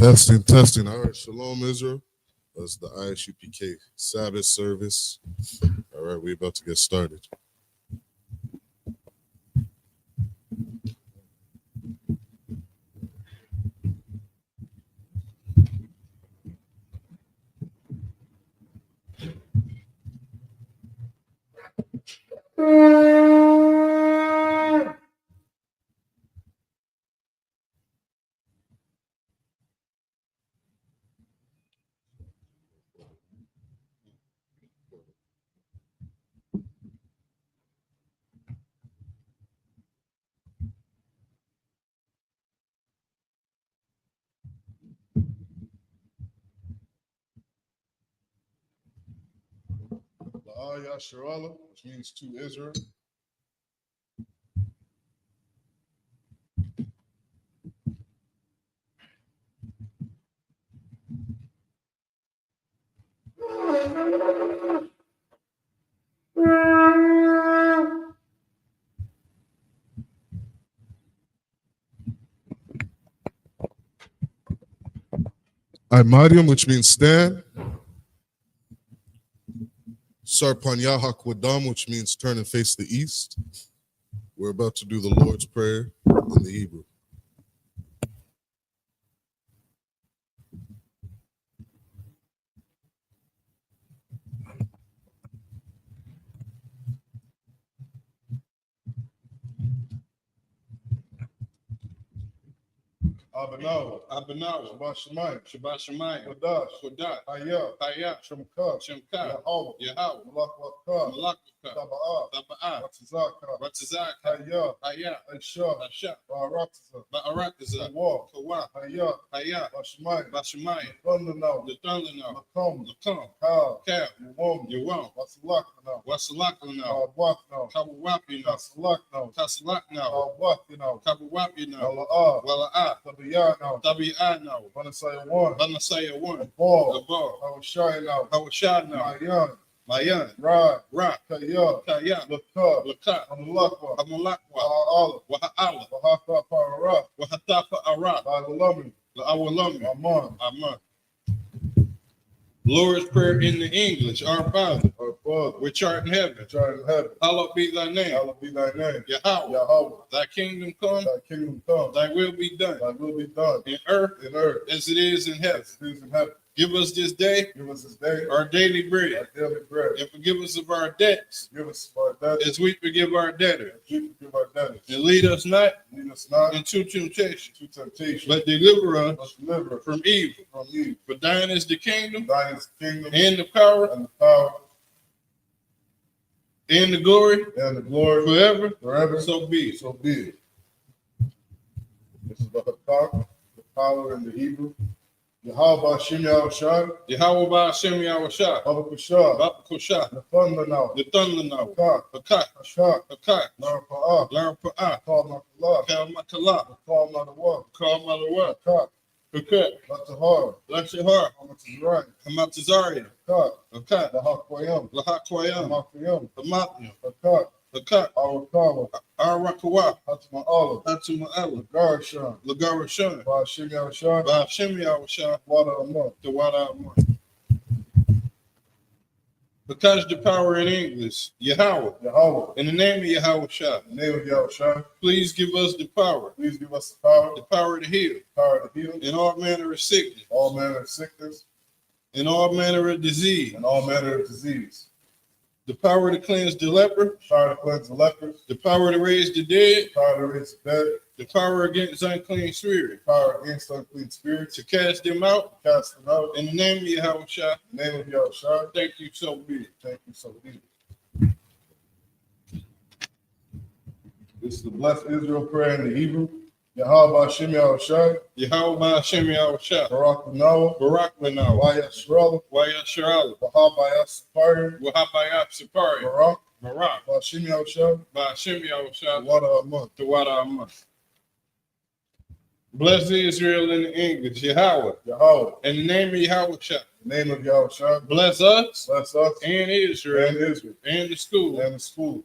Testing, testing. All right, Shalom, Israel. That's the I.S.U.P.K Sabbath service. All right, we're about to get started. SHALAM, which means to Israel. I.M.A.D.I.U.M, which means stand. Sarpanyahakwadam, which means turn and face the east. We're about to do the Lord's Prayer in the Hebrew. Abanawa, Shabbat Shemayim, Kodash, Hayah, Shemka, Yahweh, Malak, Taba'ah, Ratzazak, Hayah, Aisha, Ba'aratiza, Kawa, Hayah, Bashemayim, the Thundernaw, Lakum, Kal, Yawam, Wasalakna, Kawapina, Kasalakna, Kawapina, Wala'ah, Tabi'ah, Banasaya 1, Abor, Hawashai, Mayan, Ra, Kaya, Lakat, Amalakwa, Waha'ala, Wahatafa Arab, Awalami, Aman. Lord's Prayer in the English. Our Father, which art in heaven, hallowed be thy name. Yahweh, thy kingdom come, thy will be done, in earth as it is in heaven. Give us this day our daily bread, and forgive us of our debts, as we forgive our debtors. And lead us not into temptation, but deliver us from evil. For thine is the kingdom, and the power, and the glory, forever. So be it. This is the power in the Hebrew. Yahweh Ba'Shem Yahushua, Baba Kusha, the Thundernaw, Hakat, Larapa'ah, Kal Makala, Kal Malawa, Hakat, Latahar, Hamatazariah, Hakat, Lahakwayam, Hamatnyam, Hakat, Arakawa, Hatuma'ala, Lagarashan, Ba'Shem Yahushua, the Wada. Because the power in English, Yahweh, in the name of Yahushua, please give us the power, the power to heal, in all manner of sickness, in all manner of disease, the power to cleanse the leper, the power to raise the dead, the power against unclean spirit, to cast them out, in the name of Yahushua. Thank you, so be it. This is the Blessed Israel prayer in the Hebrew. Yahweh Ba'Shem Yahushua, Barak Lanawa, Wayasharala, Wahabaya Sapari, Barak, Ba'Shem Yahushua, the Wada Aman. Bless Israel in the English, Yahweh, in the name of Yahushua, bless us, and Israel, and the school,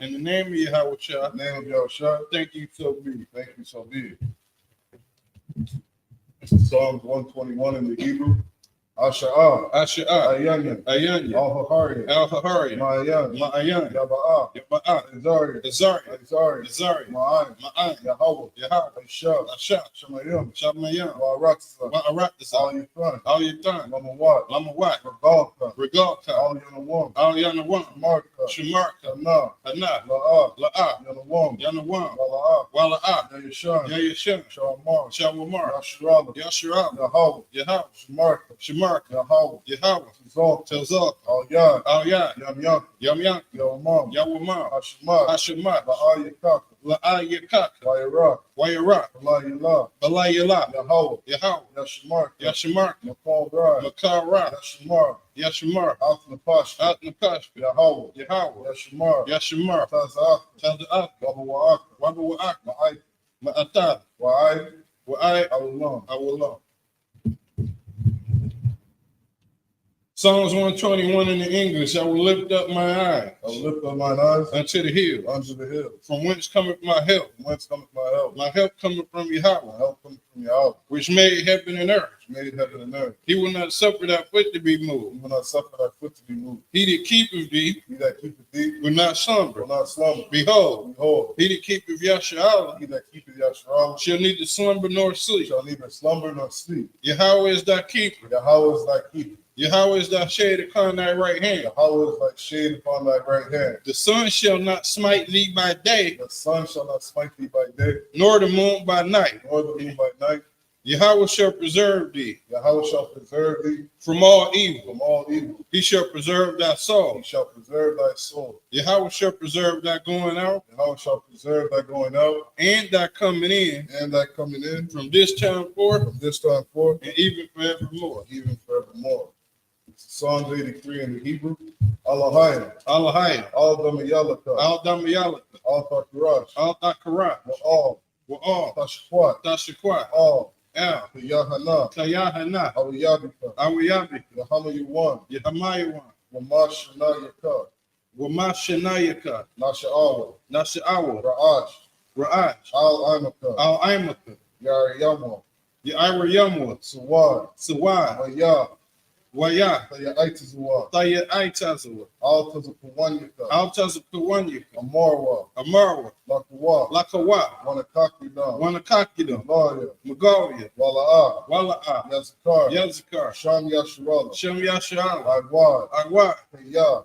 in the name of Yahushua, thank you, so be it. Psalms 121 in the Hebrew. Asha'ah, Ayanya, Al-Hahari, Ma'ayan, Yaba'ah, Azari, Ma'ayin, Yahweh, I.S.U.P.K, Shemayim, Wa'aratza, Al Yathan, Lamawat, Regalta, Al Yanawam, Shamarka, Hana, La'ah, Yanawam, Wala'ah, Yayashan, Shawamar, Yasharab, Yahweh, Shamarka, Yahweh, Tazak, Al Yad, Yam, Yawamam, Hashemat, La'ayakak, Wayarak, Balayala, Yahweh, Yashamark, Makara, Yashamar, Atnapashka, Yahweh, Yashamar, Tazak, Wabawa'ak, Ma'atad, Wa'ai, Psalms 121 in the English. I will lift up my eyes. Unto the hill. From whence cometh my help? My help cometh from Yahweh. Which made heaven and earth. He will not suffer thy foot to be moved. He that keepeth thee will not slumber. Behold, he that keepeth Yasharallah shall neither slumber nor sleep. Yahweh is thy keeper. Yahweh is thy shade upon thy right hand. The sun shall not smite thee by day, nor the moon by night. Yahweh shall preserve thee from all evil. He shall preserve thy soul. Yahweh shall preserve thy going out and thy coming in from this time forth and even forevermore. Psalms 83 in the Hebrew. Allahayim, Al-Damayalaka, Al-Thakarash, Wa'al, Tashakwat, Al, YAHANNA, Al-Y.A.B.K, Yahamayawan, Wamashanayaka, Nasha'awa, Ra'ash, Al-Imaka, Yairayamwa, Sawad, Waya, Thayaitazawa, Altazapawanyaka, Amarwa, Lakawa, Wanakakida, Magalia, Wala'ah, Yazakar, Shem Yasharallah, Agwad,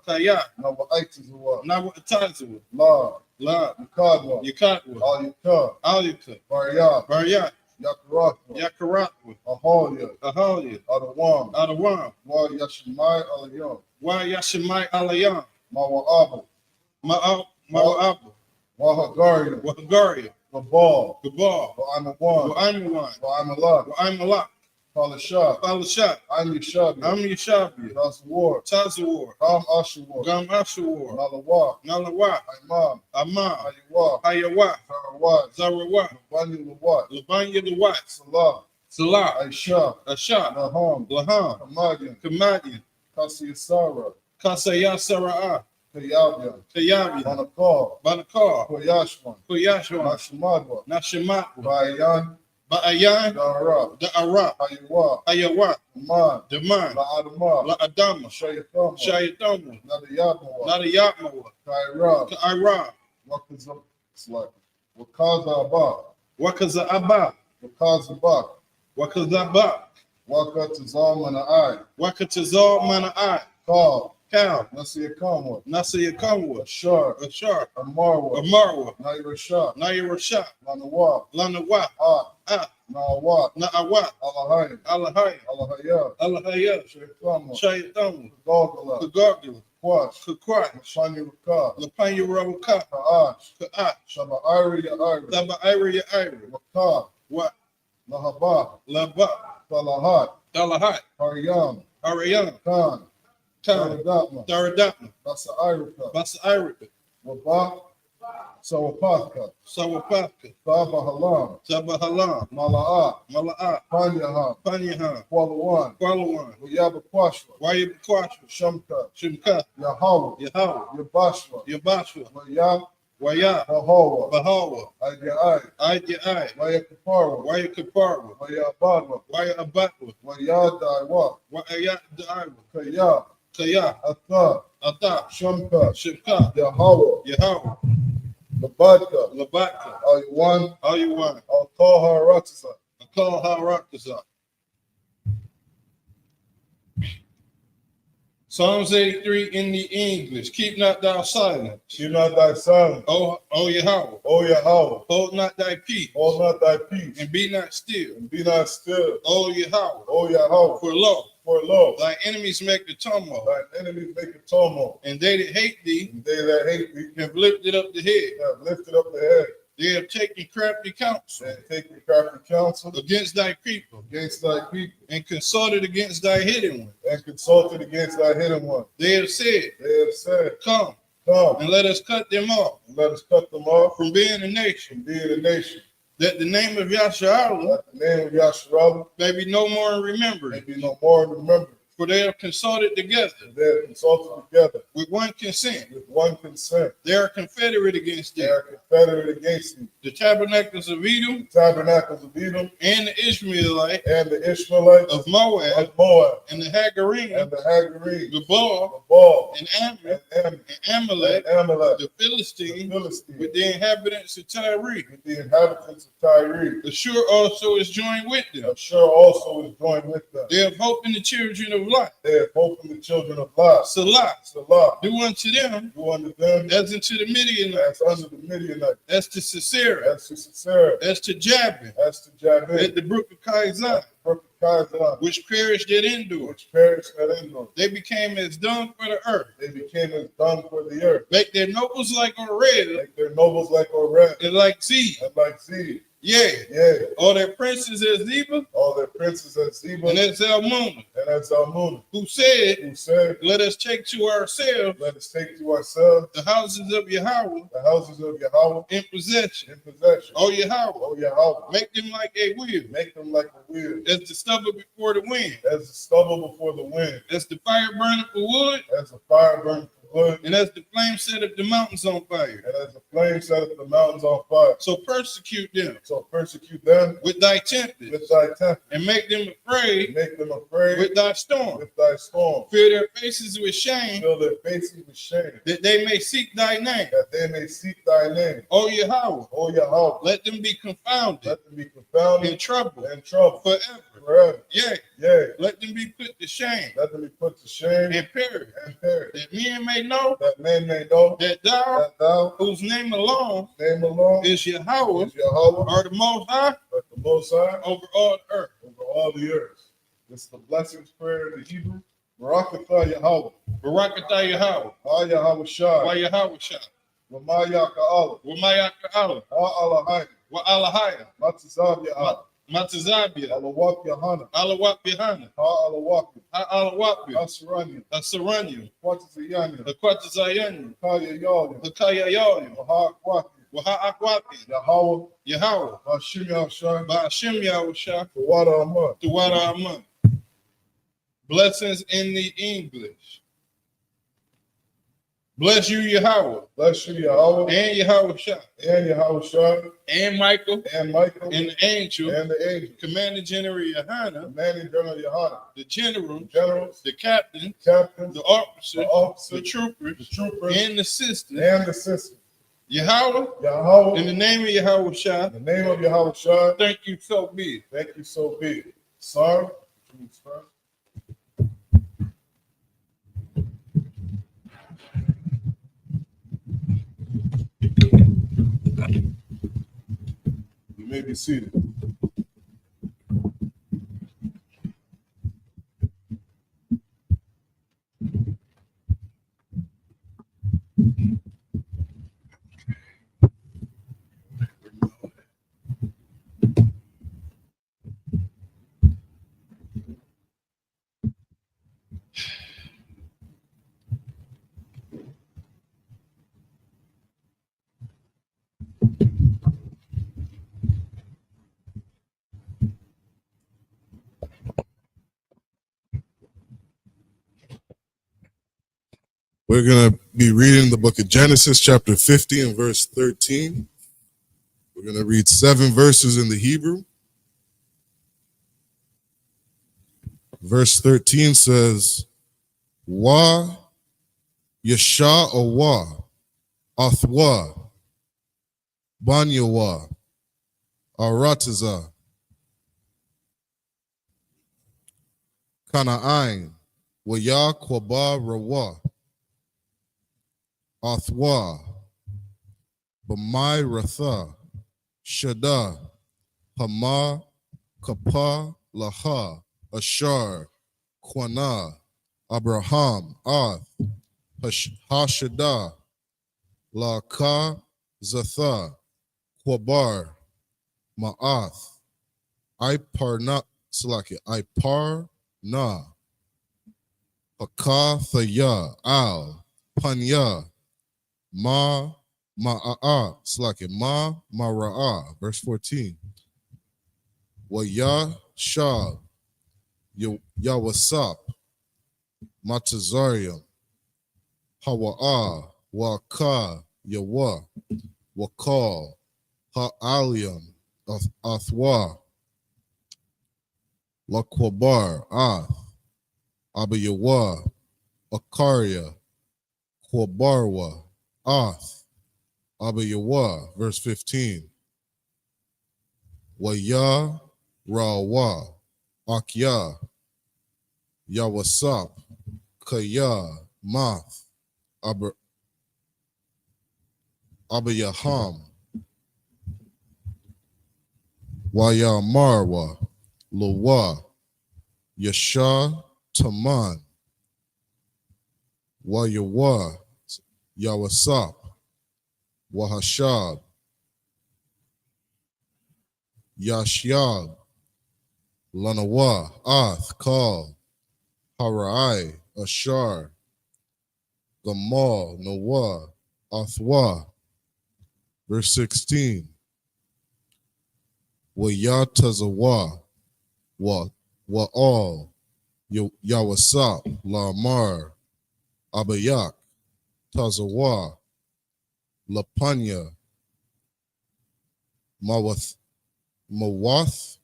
Kaya, Nawatazawa, La, Yakatwa, Al-Yuka, Baryat, Yakaratwa, Ahalia, Adawam, Yashimai Alayam, Ma'abu, Wahagaria, Gabal, Wa'amalak, Falashat, I'm Yashabi, Tazawar, Gam Ashawar, Nalawat, Amam, Hayawa, Zarawat, Labanya the Wat, Salah, Ashab, Laham, Kamadian, Kasayasara, Kayabia, Banakar, Koyashwan, Nashimat, Ba'ayan, Da'ara, Ayawa, Daman, La'adama, Shayatama, Nadayatmawa, Ka'ira, Wakaza'aba, Wakatazal Mana'ai, Cal, Nasiyakamwa, Ashar, Amarwa, Nairashah, Lanawa, Na'awat, Alahaya, Shayatamu, Kagagula, Kakwat, Lapanya Rawaka, Ka'at, Saba Ira, What? Laba, Talahat, Arayam, Khan, Daradapna, Basa Irika, Sawapaka, Sabahalam, Mala'ah, Panyahan, Kualawan, Wayabakwashwa, Shemka, Shimka, Yahweh, Yabashwa, Wayab, Waya, Bahawa, Bahawa, Ayai, Ayai, Waya Kaparwa, Waya Kaparwa, Waya Abadwa, Waya Abatwa, Waya Daiwa, Waya Daiwa, Kaya, Kaya, Atha, Ata, Shumka, Shipka, Yahweh, Yahweh, Labadka, Labaka, Aywan, all you want. Al Taha Ratsa. I call how rock this up. Psalms 83 in the English. Keep not thou silence. Keep not thy silence, O Yahweh. O Yahweh. Hold not thy peace. Hold not thy peace, And be not still. and be not still, O Yahweh. O Yahweh. For lo, For lo, thy enemies make the tumult. thine enemies make a tumult, And they that hate thee and they that hate thee have lifted up the head. have lifted up the head, They have taken crafty counsel and taken crafty counsel against thy people, against thy people, and consulted against thy hidden one. and consulted against thy hidden one. They have said, They have said, come, come, and let us cut them off and let us cut them off from being a nation, from being a nation, that the name of Yahshua that the name of Yahshua may be no more in may remembrance. be no more remembered. For they have consulted together They have consulted together with one consent. with one consent. They are confederate against They thee. are confederate against thee. The tabernacles of Edom The tabernacles of Edom and the Ishmaelite and the Ishmaelites of Moab of Moab and the Hagarim, and the Hagarenes, the Baal the Baal and Ammon and Ammon and Amalek, and Amalek, the the Philistine Philistines, with the inhabitants of Tyre. with the inhabitants of Tyre. Ashur also is joined with them. Ashur also is joined with them. They have hope in the children of light. They have hope in the children of Lot. Salah, Salah, do unto them do unto them as unto the Midianites, as unto the Midianites, as to Sisera, as to Sisera, as to Jabin, as to Jabin, at the brook of Kaisan, brook of Kaisan, which perished at Endor. which perished at Endor. They became as dung for the earth. They became as dung for the earth. Make their nobles like Oreb Make their nobles like Oreb and like Zeb. and like Zeb. Yea, Yea, all their princes as Zeba all their princes as Zeba and as Zalmunna, and as Zalmunna, who said, who said, let us take to ourselves let us take to ourselves the houses of Yahweh the houses of Yahweh in possession. in possession. O Yahweh, O Yahweh, make them like a wheel, make them like a wheel, as the stubble before the wind, as the stubble before the wind, as the fire burning for wood, as the fire burns for wood, and as the flame setteth the mountains on fire. and as the flame setteth the mountains on fire. So persecute them So persecute them with thy tempest, with thy temper, and make them afraid make them afraid with thy storm. with thy storm. Fill their faces with shame, Fill their faces with shame, that they may seek thy name. that they may seek thy name. O Yahweh, O Yahweh, let them be confounded let them be confounded in trouble and trouble forever. forever. Yea, Yea, let them be put to shame let them be put to shame and perish, and perish, that men may know that men may know that thou, that thou, whose name alone name alone, is Yahweh, is Yahweh, are the most high but the Most High over all the earth. over all the earth. This is the blessings prayer in the Hebrew. Barakatah Yahweh. Barakatah Yahweh, Ha Yahweh Shai. wa Yahweh Shah, Wamaya Ka'ala. wa Mayaka Allah, Ha Alahai. wa Alahaya, Matazab Yahweh. Matazabia, Alawak Yahanna. Alawak Yahanna, Ha Alawak. Ha Alawakbi, Asrani. Asaranya, Quatazayani. Akwatazayanya, Kaya Yahweh. Hakaya Yahweh, Ha Kwaki. Waha Akwapi, Yahweh. Yahweh, Hashim Yahshai. Ba'ashem Yahweh Shah, Tawada Amar. Tuwada Aman. Blessings in the English. Bless you, Yahweh, Bless you, Yahweh. and Yahweh Shah, And Yahweh Shai. and Michael, And Michael. and the angel, And the angels. Commander General Yahanna, Commanding General Yahanna. the general, Generals. the captain, Captains. the officer, The officers. the troopers, The troopers. and the sisters. And the sisters. Yahweh, Yahweh. in the name of Yahweh Shah, In the name of Yahweh Shai. thank you, so be it. Thank you, so be it. Sir. You may be seated. We're going to be reading the book of Genesis, chapter 50 and verse 13. We're going to read 7 verses in the Hebrew. Verse 13 says, Wa Yasha Awa Athwa Banyawa Arataza Kana'ain Waya Kwaba Rawa Athwa Bamai Ratha Shada Hama Kapa Laha Ashar Kwana Abraham Ath Hashada Laka Zatha Kwabar Ma'ath Iparna Salaki Iparna Hakathaya Al Panya Ma'a Salaki Mara'a. Verse 14. Waya Shab Yawasap Matazarium Hawa'a Waka Yawa Wakal Ha'alium Athwa Lakwabar Ath Abayawa Akaria Kwabarwa Ath Abayawa. Verse 15. Waya Rawa Akya Yawasap Kaya Math Abayaham Waya Marwa Lawa Yasha Taman Wayawa Yawasap Wahashab Yashyab Lanawa Ath Kal Harai Ashar Gamal Nawa Athwa. Verse 16. Wayatazawa Wa'al Yawasap Lamar Abayak Tazawa Lapanya Mawath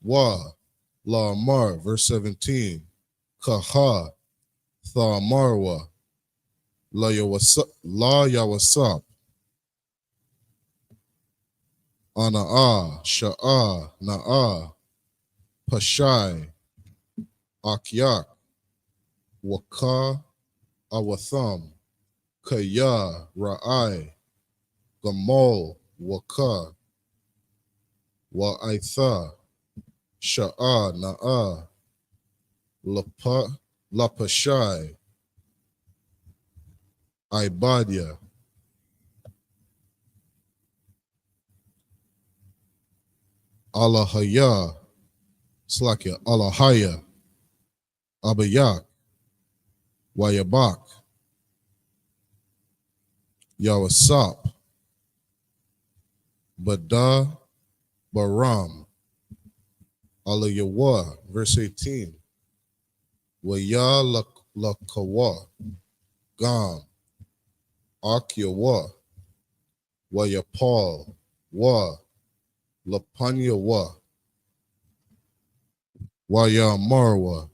Wa Lamar. Verse 17. Kaha Thamarwa La Yawasap Ana'a Sha'a Na'a Pashai Akyak Waka Awatham Kaya Ra'ai Gamal Waka Wa'aitha Sha'a Na'a Lapashai Ibadia Alahaya Slakia Alahaya Abayak Wayabak Yawasap Bada Baram Alayawa. Verse 18. Waya Lakawa Gam Akyawa Wayapal Wa Lapanya Wa Waya Marwa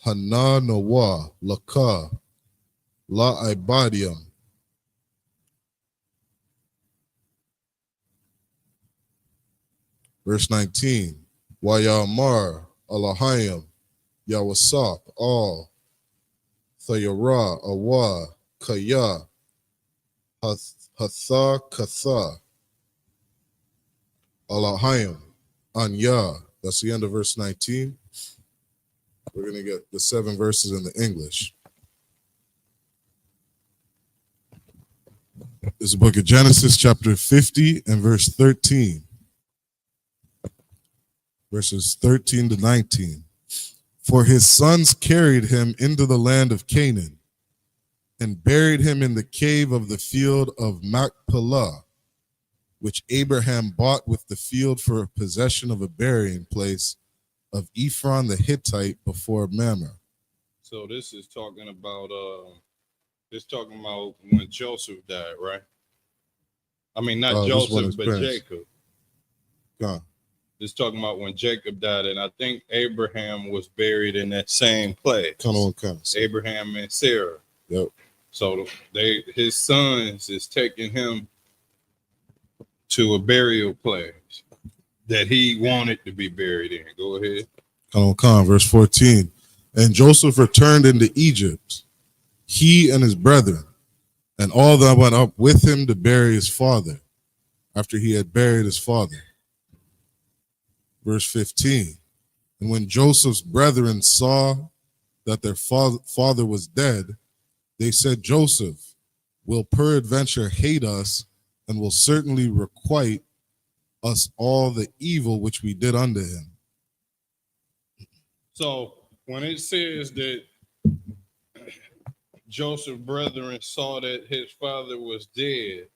Hananawa Laka La Ibadium. Verse 19. Wayamar Alahayim Yawasap Al Thayara Awa Kaya Hatha Katha Alahayim Anya. That's the end of verse 19. We're going to get the 7 verses in the English. This is the book of Genesis, chapter 50 and verse 13. Verses 13 to 19. For his sons carried him into the land of Canaan and buried him in the cave of the field of Machpelah, which Abraham bought with the field for a possession of a burying place of Ephron the Hittite before Mamre. So this is talking about when Joseph died, right? I mean, not This one Joseph, is but parents. Jacob. God. It's talking about when Jacob died, and I think Abraham was buried in that same place. Kind of. Abraham and Sarah. Yep. So his sons is taking him to a burial place that he wanted to be buried in. Go ahead. Verse 14. And Joseph returned into Egypt, he and his brethren, and all that went up with him to bury his father, after he had buried his father. Verse 15. And when Joseph's brethren saw that their father was dead, they said, Joseph will peradventure hate us, and will certainly requite us all the evil which we did unto him. So when it says that Joseph's brethren saw that his father was dead,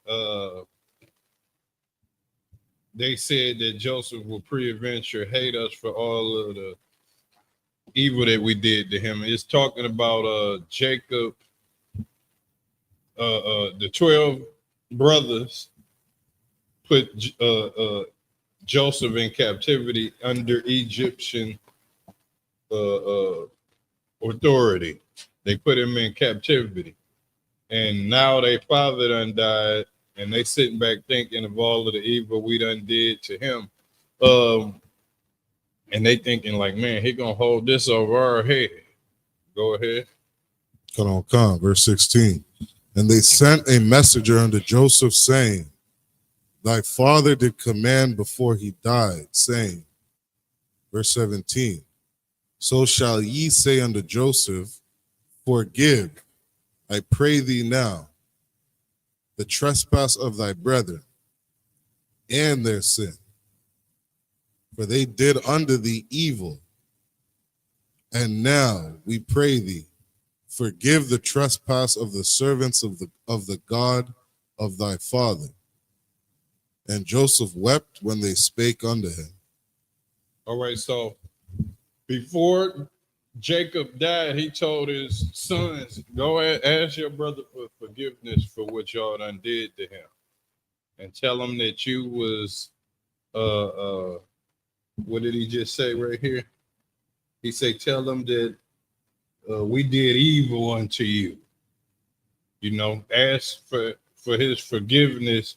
they said that Joseph will peradventure hate us for all of the evil that we did to him. It's talking about Jacob, the 12 brothers put Joseph in captivity under Egyptian authority. They put him in captivity, and now their father done died, and they sitting back thinking of all of the evil we done did to him, and they thinking like, man, he gonna hold this over our head. Go ahead. Come. Verse 16. And they sent a messenger unto Joseph, saying, thy father did command before he died, saying, verse 17, so shall ye say unto Joseph, forgive, I pray thee now, the trespass of thy brethren and their sin, for they did unto thee evil. And now we pray thee, forgive the trespass of the servants of the God of thy father. And Joseph wept when they spake unto him. All right, so before Jacob died, he told his sons, go ask your brother for forgiveness for what y'all done did to him. And tell him that you was, what did he just say right here? He said, tell them that we did evil unto you. You know, ask for his forgiveness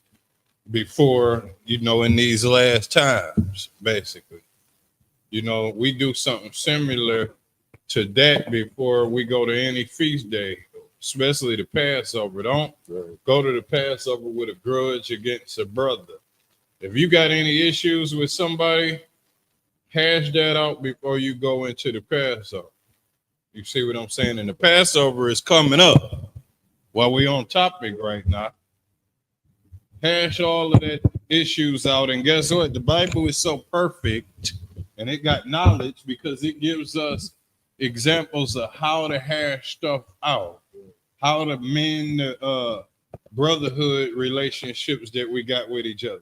before, you know, in these last times, basically. You know, we do something similar to that before we go to any feast day, especially the Passover. Don't go to the Passover with a grudge against a brother. If you got any issues with somebody, hash that out before you go into the Passover. You see what I'm saying? And the Passover is coming up while we on topic right now. Hash all of that issues out, and guess what? The Bible is so perfect, and it got knowledge because it gives us examples of how to hash stuff out, how to mend the brotherhood relationships that we got with each other.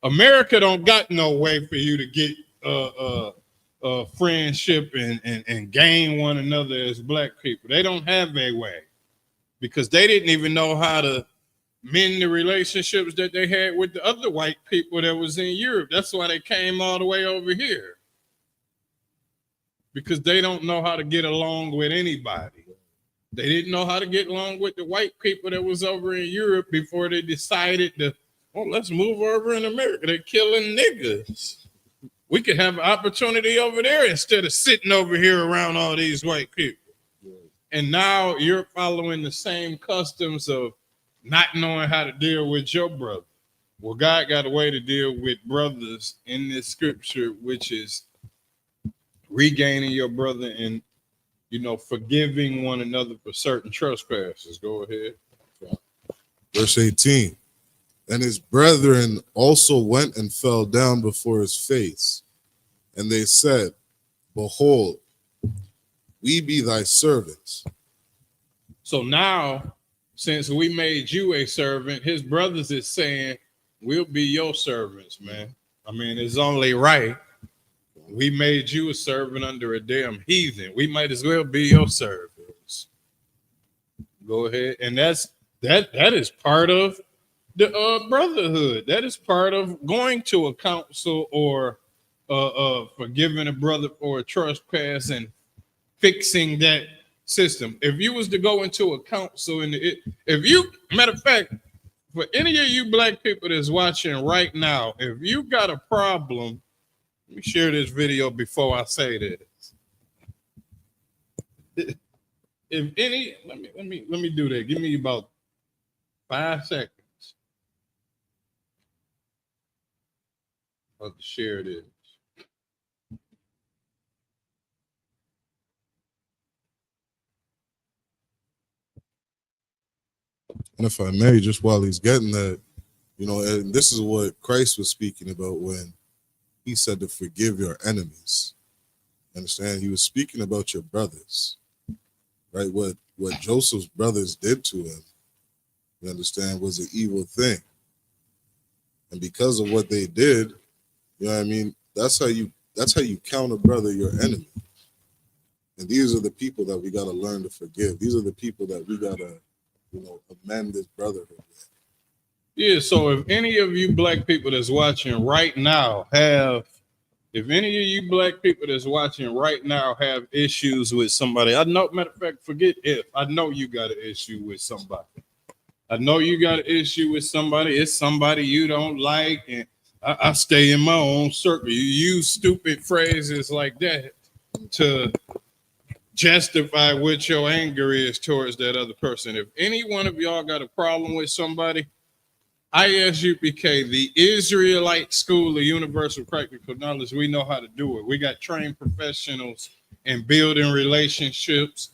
America don't got no way for you to get friendship and gain one another as black people. They don't have a way because they didn't even know how to mend the relationships that they had with the other white people that was in Europe. That's why they came all the way over here, because they don't know how to get along with anybody. They didn't know how to get along with the white people that was over in Europe before they decided to, oh, let's move over in America. They're killing niggas. We could have an opportunity over there instead of sitting over here around all these white people. And now you're following the same customs of not knowing how to deal with your brother. Well, God got a way to deal with brothers in this scripture, which is regaining your brother and, you know, forgiving one another for certain trespasses. Go ahead. Verse 18. And his brethren also went and fell down before his face. And they said, behold, we be thy servants. So now, since we made you a servant, his brothers is saying, we'll be your servants, man. I mean, it's only right. We made you a servant under a damn heathen. We might as well be your servants. Go ahead. And that is part of the brotherhood. That is part of going to a council or forgiving a brother for a trespass and fixing that system. If you was to go into a council and if you, matter of fact, for any of you black people that's watching right now, if you got a problem, let me share this video before I say this. If any, let me do that. Give me about 5 seconds. I'll share this. And if I may, just while he's getting that, and this is what Christ was speaking about when he said to forgive your enemies. Understand? He was speaking about your brothers, right? What Joseph's brothers did to him, you understand, was an evil thing. And because of what they did, you know what I mean? That's how you counter brother your enemy. And these are the people that we got to learn to forgive. These are the people that we got to, amend this brotherhood with. Yeah, so if any of you black people that's watching right now have issues with somebody, I know, matter of fact, forget if, I know you got an issue with somebody. I know you got an issue with somebody. It's somebody you don't like, and I stay in my own circle. You use stupid phrases like that to justify what your anger is towards that other person. If any one of y'all got a problem with somebody, I.S.U.P.K, the Israelite School of Universal Practical Knowledge, we know how to do it. We got trained professionals in building relationships,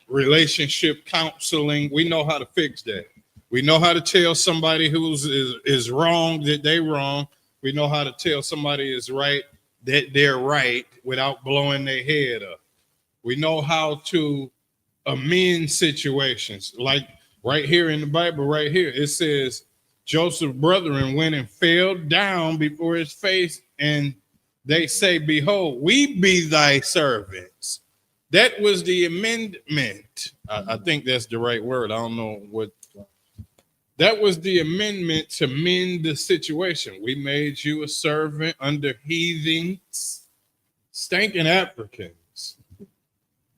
relationship counseling. We know how to fix that. We know how to tell somebody who's is wrong that they wrong. We know how to tell somebody is right that they're right without blowing their head up. We know how to amend situations. Like right here in the Bible, right here, it says Joseph's brethren went and fell down before his face, and they say, behold, we be thy servants. That was the amendment. I think that's the right word. I don't know what. That was the amendment to mend the situation. We made you a servant under heathens, stinking Africans.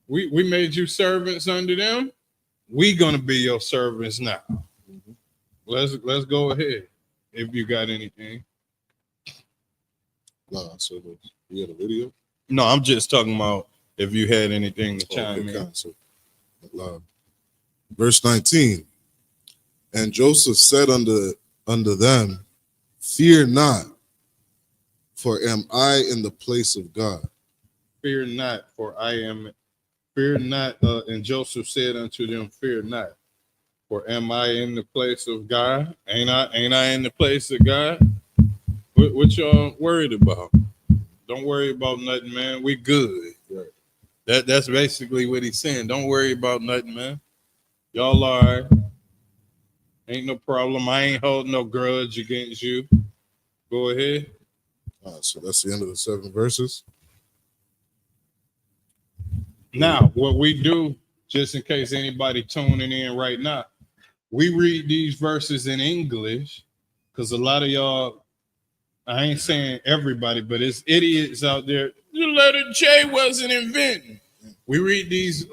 We made you servants under them. We gonna be your servants now. Let's go ahead. If you got anything. No, so you got a video? No, I'm just talking about if you had anything to chime in. Verse 19. And Joseph said unto them, fear not, for am I in the place of God? Fear not, for I am. Fear not, and Joseph said unto them, fear not, for am I in the place of God? Ain't I in the place of God? What y'all worried about? Don't worry about nothing, man. We good. Right. That's basically what he's saying. Don't worry about nothing, man. Y'all all right. Ain't no problem. I ain't holding no grudge against you. Go ahead. All right, so that's the end of the 7 verses. Now, what we do, just in case anybody tuning in right now, we read these verses in English because a lot of y'all, I ain't saying everybody, but it's idiots out there. The letter J wasn't invented. We read these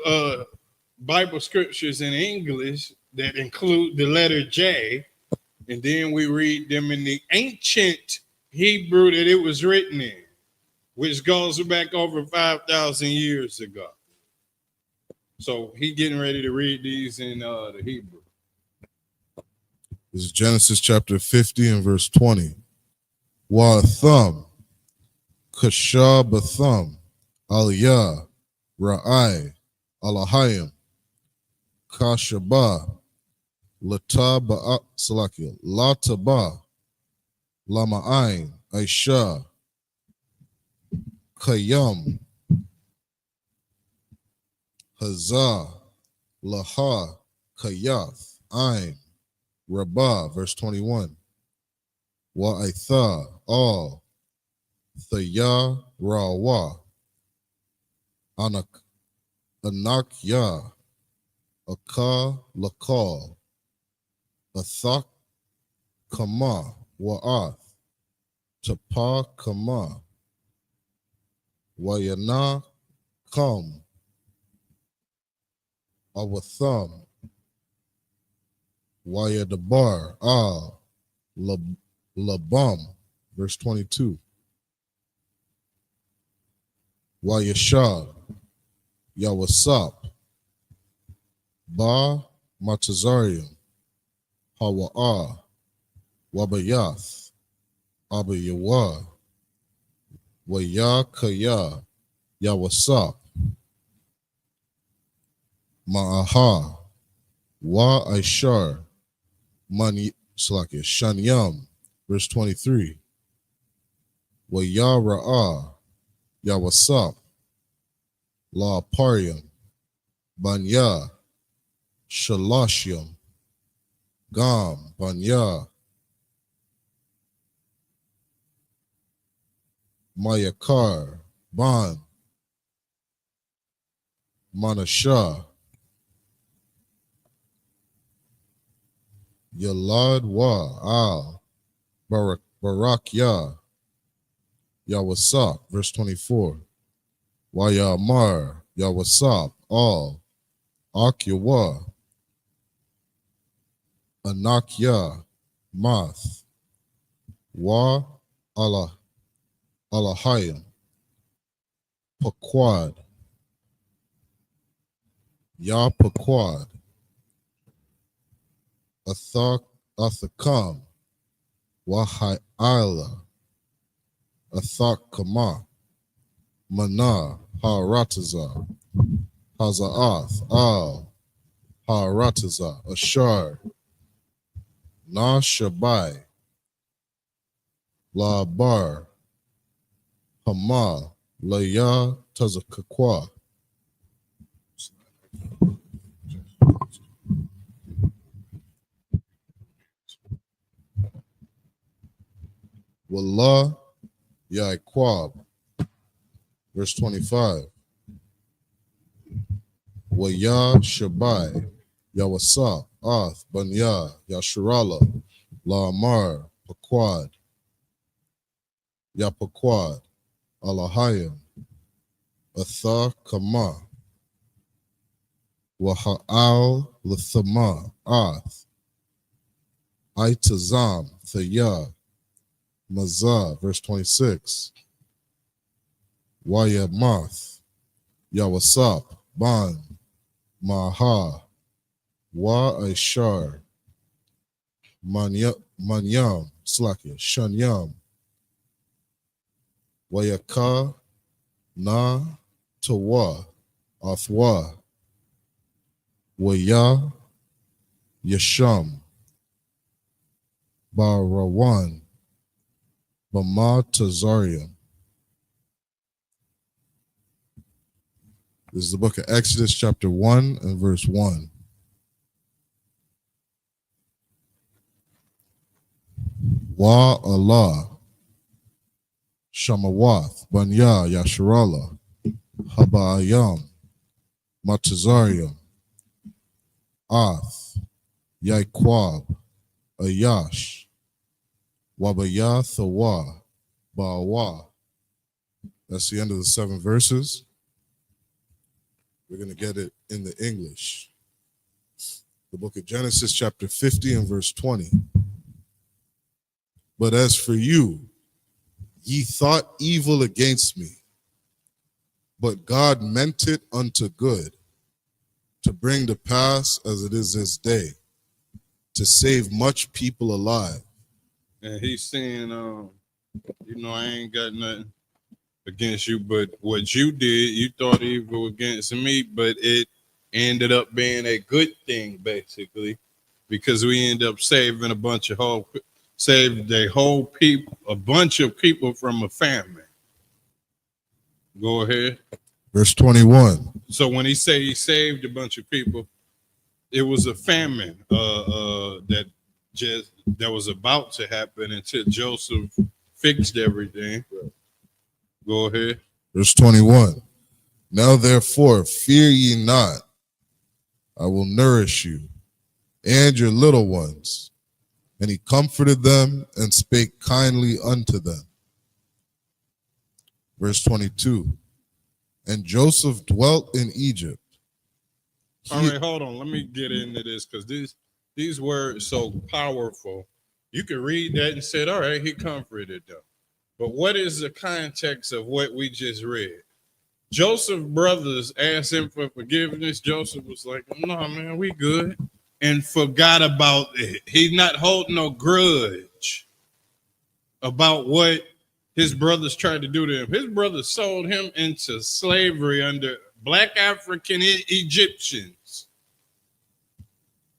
Bible scriptures in English that include the letter J, and then we read them in the ancient Hebrew that it was written in, which goes back over 5,000 years ago. So he getting ready to read these in the Hebrew. This is Genesis chapter 50 and verse 20. Wa-thum, kashabathum, aliyah, ra'ai, alahayim, kashaba, lataba, salakia, lataba, lama'ain, aisha, kayam, hazah, laha, kayath, ain, rabah, verse 21. Wa'itha, all, Thaya Rawa, Anak Ya, Aka Lakal, Athak Kama Wa'ath, Tapa Kama, Wayana Kam, Awatham, Wayadabar Al, Labam, verse 22. Wayashab, Yawasap, Ba Matazarium, Hawa'a, Wabayath, Abayawa, Wayakaya, Yawasap, Ma'aha, Wa Aishar, Mani Slakia, Shanyam, verse 23. Wayara'a, Yawasap, La Parium, Banya, Shalashyam, Gam, Banya, Mayakar, Ban, Manasha, Yalad Wa, Al, Barakya, Yawasap, verse 24. Wayamar, Yawasap, Al, Akyawa, Anakya, Math, Wa, Allah, Alahayim, Paquad, Ya Paquad, Athakam, Wahayala, Athakama, Mana, Harataza, Hazaath, Al, Harataza, Ashar, Na Shabai, La Bar, Hama, Laya Tazakakwa, Wallah Yaiquab, verse 25. Waya Shabai, Yawasa, Ath, Banya, Yasharala, La Amar, Paquad, Yapaquad, Alahayim, Atha Kama, Waha'al Lathama, Ath, Aitazam, Thaya, Mazah, verse 26. Wayamath, Yawasap, Ban, Maha, Wa Aishar, Manyam, Slakia, Shanyam, Wayaka, Na, Tawa, Athwa, Waya, Yasham, Barawan, Bama Tazarium. This is the book of Exodus, chapter 1 and verse 1. Wa Allah, Shamawath, Banya, Yasharala, Habayam, Matazarium, Ath, Yaiquab, Ayash, Wabaya Thawa, Bawa. That's the end of the 7 verses. We're going to get it in the English. The book of Genesis, chapter 50 and verse 20. But as for you, ye thought evil against me, but God meant it unto good, to bring to pass as it is this day, to save much people alive. And he's saying, I ain't got nothing against you, but what you did, you thought evil against me, but it ended up being a good thing, basically, because we end up saving a bunch of a bunch of people from a famine. Go ahead. Verse 21. So when he say he saved a bunch of people, it was a famine that was about to happen until Joseph fixed everything. Go ahead. Verse 21. Now therefore fear ye not, I will nourish you and your little ones. And he comforted them and spake kindly unto them. Verse 22. And Joseph dwelt in Egypt. All right, hold on. Let me get into this because these words so powerful. You can read that and say, all right, he comforted them. But what is the context of what we just read? Joseph's brothers asked him for forgiveness. Joseph was like, no, man, we good. And forgot about it. He's not holding no grudge about what his brothers tried to do to him. His brothers sold him into slavery under black African Egyptians.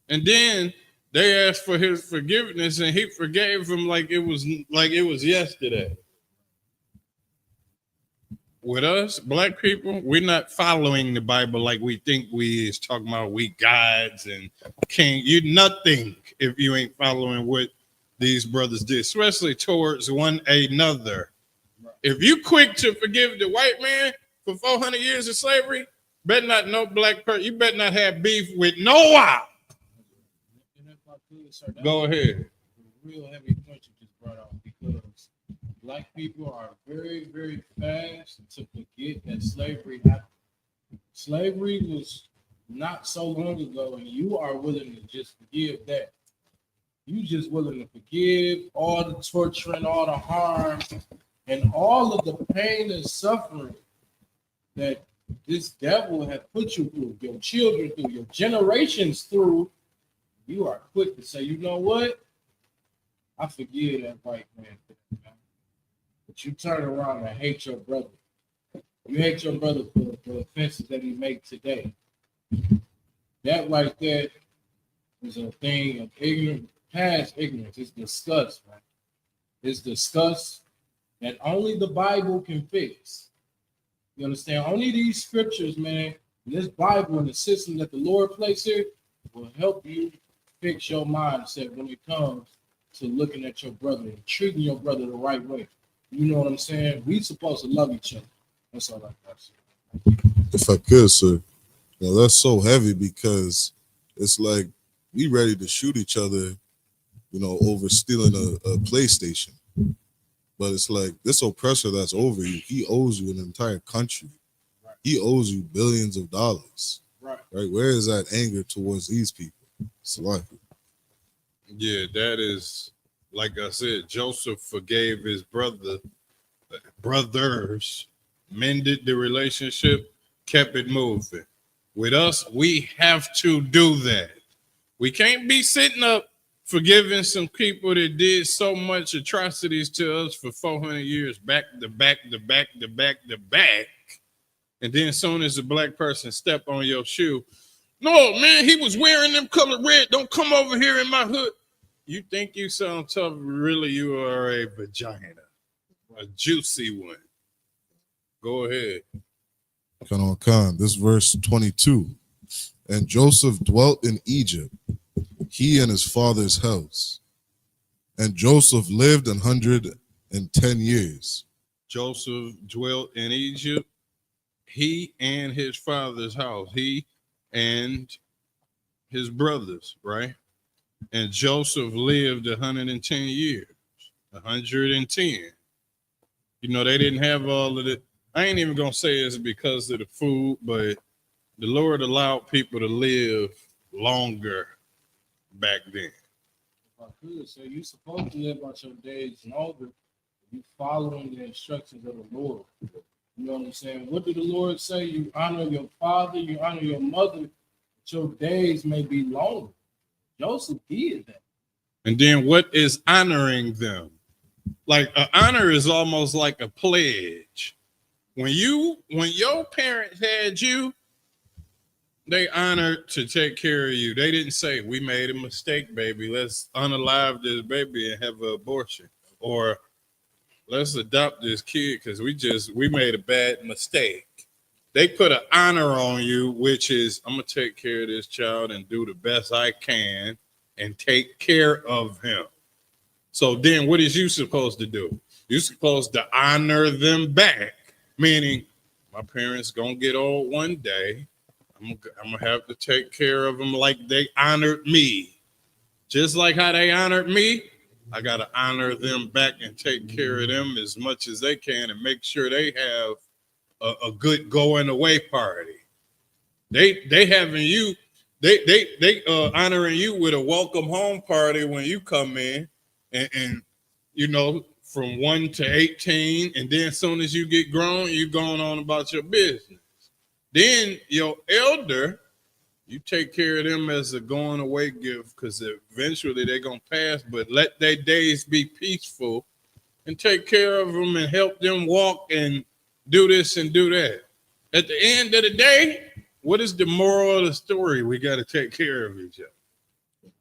And then they asked for his forgiveness and he forgave them like it was yesterday. With us, black people, we're not following the Bible like we think we is talking about we gods and king. You're nothing if you ain't following what these brothers did, especially towards one another. If you quick to forgive the white man for 400 years of slavery, better not know black person. You better not have beef with Noah. Go ahead. Real heavy point you just brought out because black people are very, very fast to forget that slavery happened. Slavery was not so long ago, and you are willing to just forgive that. You just willing to forgive all the torture and all the harm and all of the pain and suffering that this devil has put you through, your children through, your generations through. You are quick to say, you know what? I forgive that white man. But you turn around and hate your brother. You hate your brother for the offenses that he made today. That right there is a thing of ignorance, past ignorance. It's disgust, man. It's disgust that only the Bible can fix. You understand? Only these scriptures, man, this Bible and the system that the Lord placed here will help you fix your mindset when it comes to looking at your brother and treating your brother the right way. You know what I'm saying? We supposed to love each other. That's all I got to say. If I could, sir. Now that's so heavy because it's like we ready to shoot each other, over stealing a PlayStation. But it's like this oppressor that's over you, he owes you an entire country. Right. He owes you billions of dollars. Right. Where is that anger towards these people? It's life. Yeah, that is, like I said, Joseph forgave his brothers, mended the relationship, kept it moving. With us, we have to do that. We can't be sitting up forgiving some people that did so much atrocities to us for 400 years, back to back. And then as soon as a black person step on your shoe, no, man, he was wearing them color red. Don't come over here in my hood. You think you sound tough, really you are a vagina, a juicy one. Go ahead. Khan. This verse 22. And Joseph dwelt in Egypt, he and his father's house. And Joseph lived 110 years. Joseph dwelt in Egypt, he and his father's house, he and his brothers, right? And Joseph lived 110 years. 110. They didn't have all of it. I ain't even gonna say it's because of the food, but the Lord allowed people to live longer back then. If I could, so you're supposed to live out your days longer. You following the instructions of the Lord. You know what I'm saying? What did the Lord say? You honor your father, you honor your mother, that your days may be longer. Joseph did that. And then what is honoring them? Like an honor is almost like a pledge. When your parents had you, they honored to take care of you. They didn't say, we made a mistake, baby. Let's unalive this baby and have an abortion. Or let's adopt this kid because we made a bad mistake. They put an honor on you, which is I'm going to take care of this child and do the best I can and take care of him. So then what is you supposed to do? You're supposed to honor them back, meaning my parents gonna get old one day. I'm gonna have to take care of them like they honored me. Just like how they honored me, I gotta honor them back and take care of them as much as they can and make sure they have a good going away party. They having you, they honoring you with a welcome home party when you come in, and you know, from 1 to 18, and then as soon as you get grown, you going on about your business. Then your elder, you take care of them as a going away gift, because eventually they're gonna pass, but let their days be peaceful and take care of them and help them walk and do this and do that. At the end of the day, what is the moral of the story? We got to take care of each other.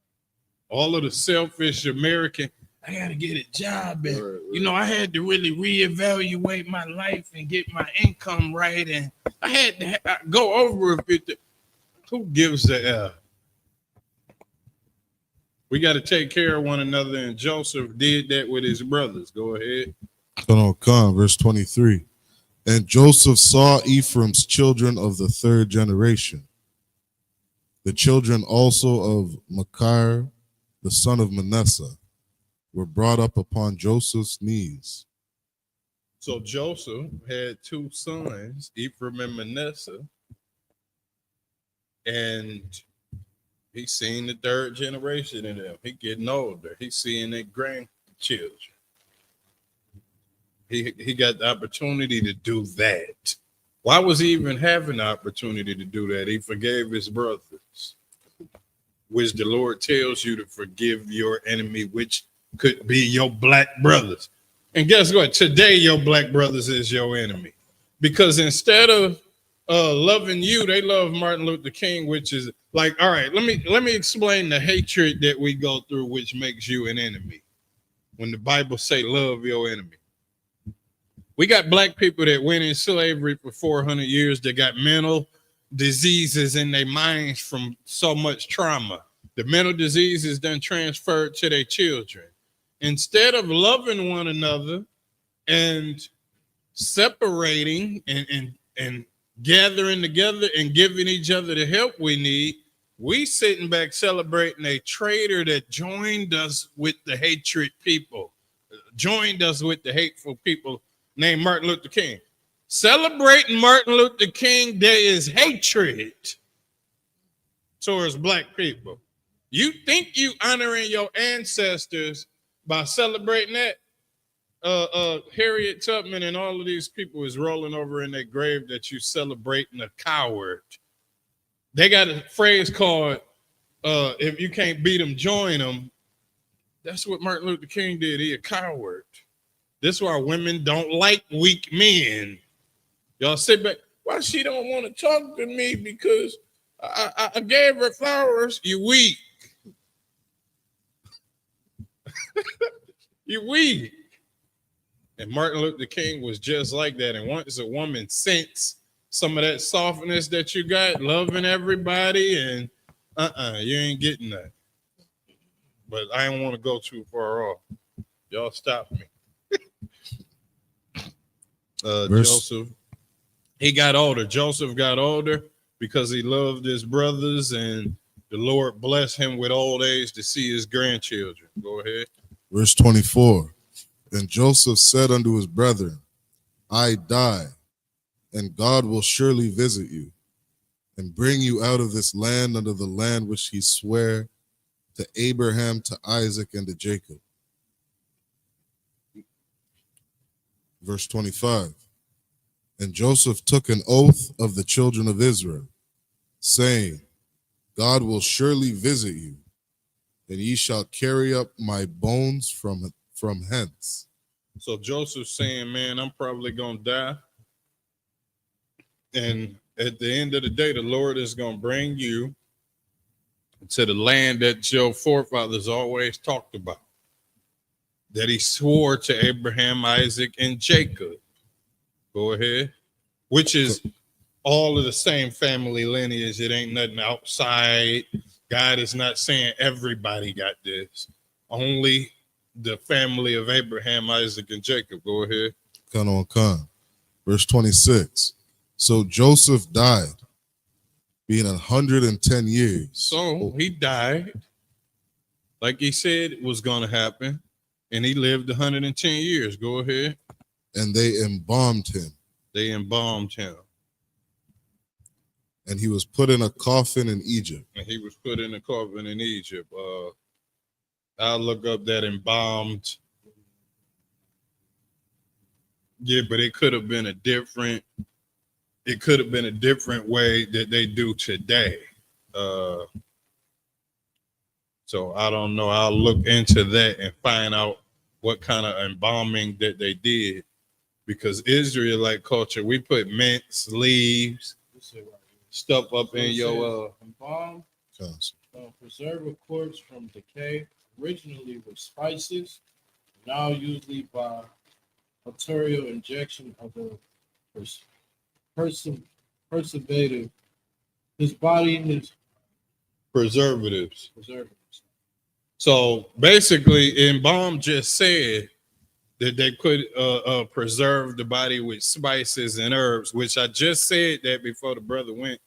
All of the selfish American, I got to get a job. And, you know, I had to really reevaluate my life and get my income right. And I had to go over a bit. Who gives a F? We got to take care of one another. And Joseph did that with his brothers. Go ahead. Verse 23. And Joseph saw Ephraim's children of the third generation. The children also of Machir, the son of Manasseh, were brought up upon Joseph's knees. So Joseph had two sons, Ephraim and Manasseh, and he's seen the third generation in them. He getting older. He's seeing their grandchildren. He got the opportunity to do that. Why was he even having the opportunity to do that? He forgave his brothers, which the Lord tells you to forgive your enemy, which could be your black brothers. And guess what? Today, your black brothers is your enemy, because instead of loving you, they love Martin Luther King, which is like, all right, let me explain the hatred that we go through, which makes you an enemy. When the Bible say love your enemy. We got black people that went in slavery for 400 years that got mental diseases in their minds from so much trauma. The mental diseases done transferred to their children. Instead of loving one another and separating and gathering together and giving each other the help we need, we sitting back celebrating a traitor that joined us with the hatred people, joined us with the hateful people named Martin Luther King. Celebrating Martin Luther King Day is hatred towards black people. You think you honoring your ancestors by celebrating that? Harriet Tubman and all of these people is rolling over in their grave that you celebrating a coward. They got a phrase called, if you can't beat them, join them. That's what Martin Luther King did. He a coward. This is why women don't like weak men. Y'all sit back. Why she don't want to talk to me? Because I gave her flowers. You weak. You weak. And Martin Luther King was just like that. And once a woman sense some of that softness that you got, loving everybody, and you ain't getting that. But I don't want to go too far off. Y'all stop me. Joseph, he got older. Joseph got older because he loved his brothers, and the Lord blessed him with old age to see his grandchildren. Go ahead. Verse 24. And Joseph said unto his brethren, I die, and God will surely visit you, and bring you out of this land unto the land which he sware to Abraham, to Isaac, and to Jacob. Verse 25. And Joseph took an oath of the children of Israel, saying, God will surely visit you, and ye shall carry up my bones from hence. So Joseph's saying, man, I'm probably going to die. And at the end of the day, the Lord is going to bring you to the land that your forefathers always talked about, that he swore to Abraham, Isaac, and Jacob. Go ahead. Which is all of the same family lineage. It ain't nothing outside. God is not saying everybody got this. Only the family of Abraham, Isaac, and Jacob. Go ahead. Con. Verse 26. So Joseph died, being 110 years. So he died, like he said it was going to happen, and he lived 110 years. Go ahead. And they embalmed him. They embalmed him. And he was put in a coffin in Egypt. And he was put in a coffin in Egypt. I'll look up that embalmed. Yeah, but it could have been a different. It could have been a different way that they do today. So I don't know. I'll look into that and find out what kind of embalming that they did. Because Israelite culture, we put mints, leaves, stuff up in your embalm, preserve a corpse from decay, originally with spices, now usually by arterial injection of the preservative. His body is preservatives. preservatives. So basically, embalm just said that they could preserve the body with spices and herbs, which I just said that before the brother went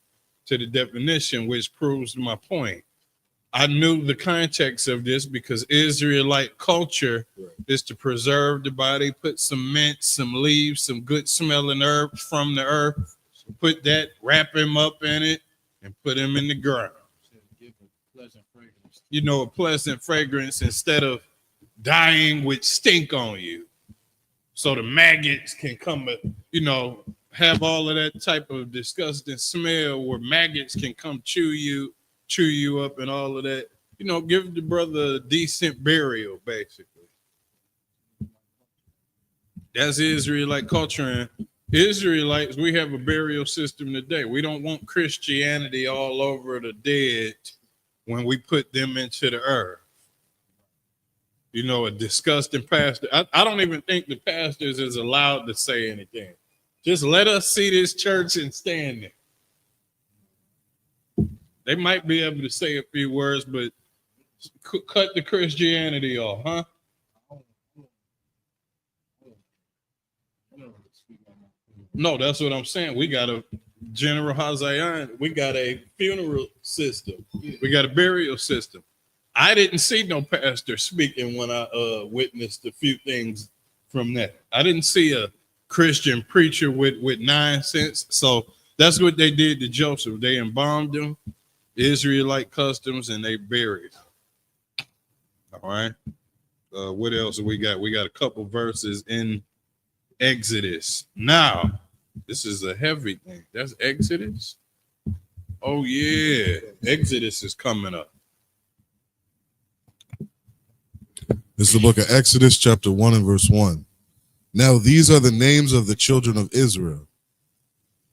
to the definition, which proves my point. I knew the context of this because Israelite culture is to preserve the body, put some mint, some leaves, some good smelling herbs from the earth, put that, wrap him up in it, and put him in the ground. Give a pleasant fragrance. You know, a pleasant fragrance instead of dying with stink on you. So the maggots can come, you know, have all of that type of disgusting smell where maggots can come chew you up and all of that. You know, give the brother a decent burial, basically. That's Israelite culture. And Israelites, we have a burial system today. We don't want Christianity all over the dead when we put them into the earth. You know, a disgusting pastor. I don't even think the pastors is allowed to say anything. Just let us see this church and stand there. They might be able to say a few words, but cut the Christianity off, huh? No, that's what I'm saying. We got a General Hazayan. We got a funeral system. We got a burial system. I didn't see no pastor speaking when I witnessed a few things from that. I didn't see a Christian preacher with 9 cents. So that's what they did to Joseph. They embalmed him, Israelite customs, and they buried him. All right. What else we got? We got a couple verses in Exodus. Now, this is a heavy thing. That's Exodus. Oh, yeah. Exodus is coming up. This is the book of Exodus, chapter 1 and verse 1. Now these are the names of the children of Israel,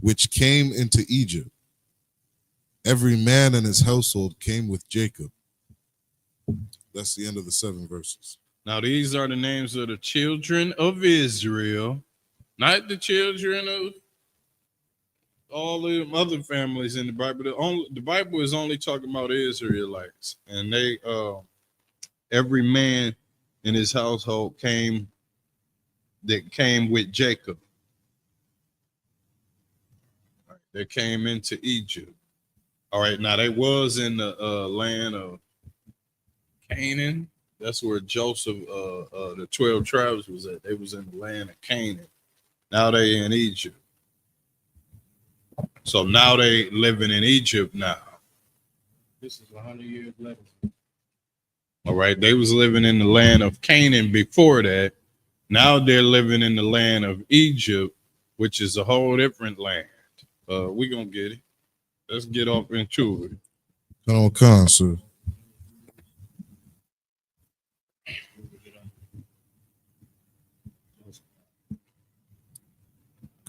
which came into Egypt. Every man and his household came with Jacob. That's the end of the 7 verses. Now these are the names of the children of Israel, not the children of all the other families in the Bible. The Bible is only talking about Israelites, and they every man in his household came with Jacob. They came into Egypt. All right, now they was in the land of Canaan. That's where Joseph, the 12 tribes was at. They was in the land of Canaan. Now they in Egypt. So now they living in Egypt now. This is 100 years later. All right, they was living in the land of Canaan before that. Now they're living in the land of Egypt, which is a whole different land. We gonna get it. Let's get off into it. Come, sir.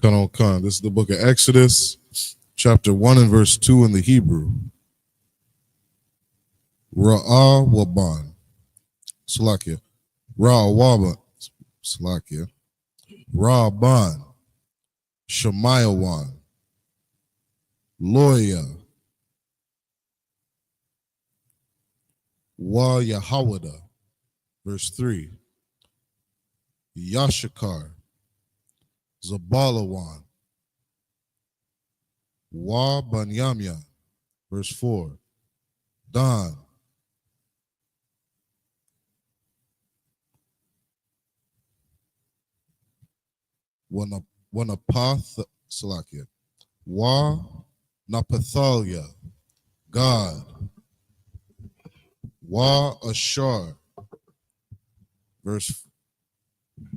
Come. This is the book of Exodus, chapter 1 and verse 2 in the Hebrew. Ra'awaban. Salakia. Ra'awaban. Salakia. Ra'aban. Shemayawan. Loya. Wa Yahawada. verse 3. Yashakar, Zabalawan, Wa Banyamya, verse 4. Dan, Wanapath, Salakia, Wa Napathalia, God, Wa Ashar, verse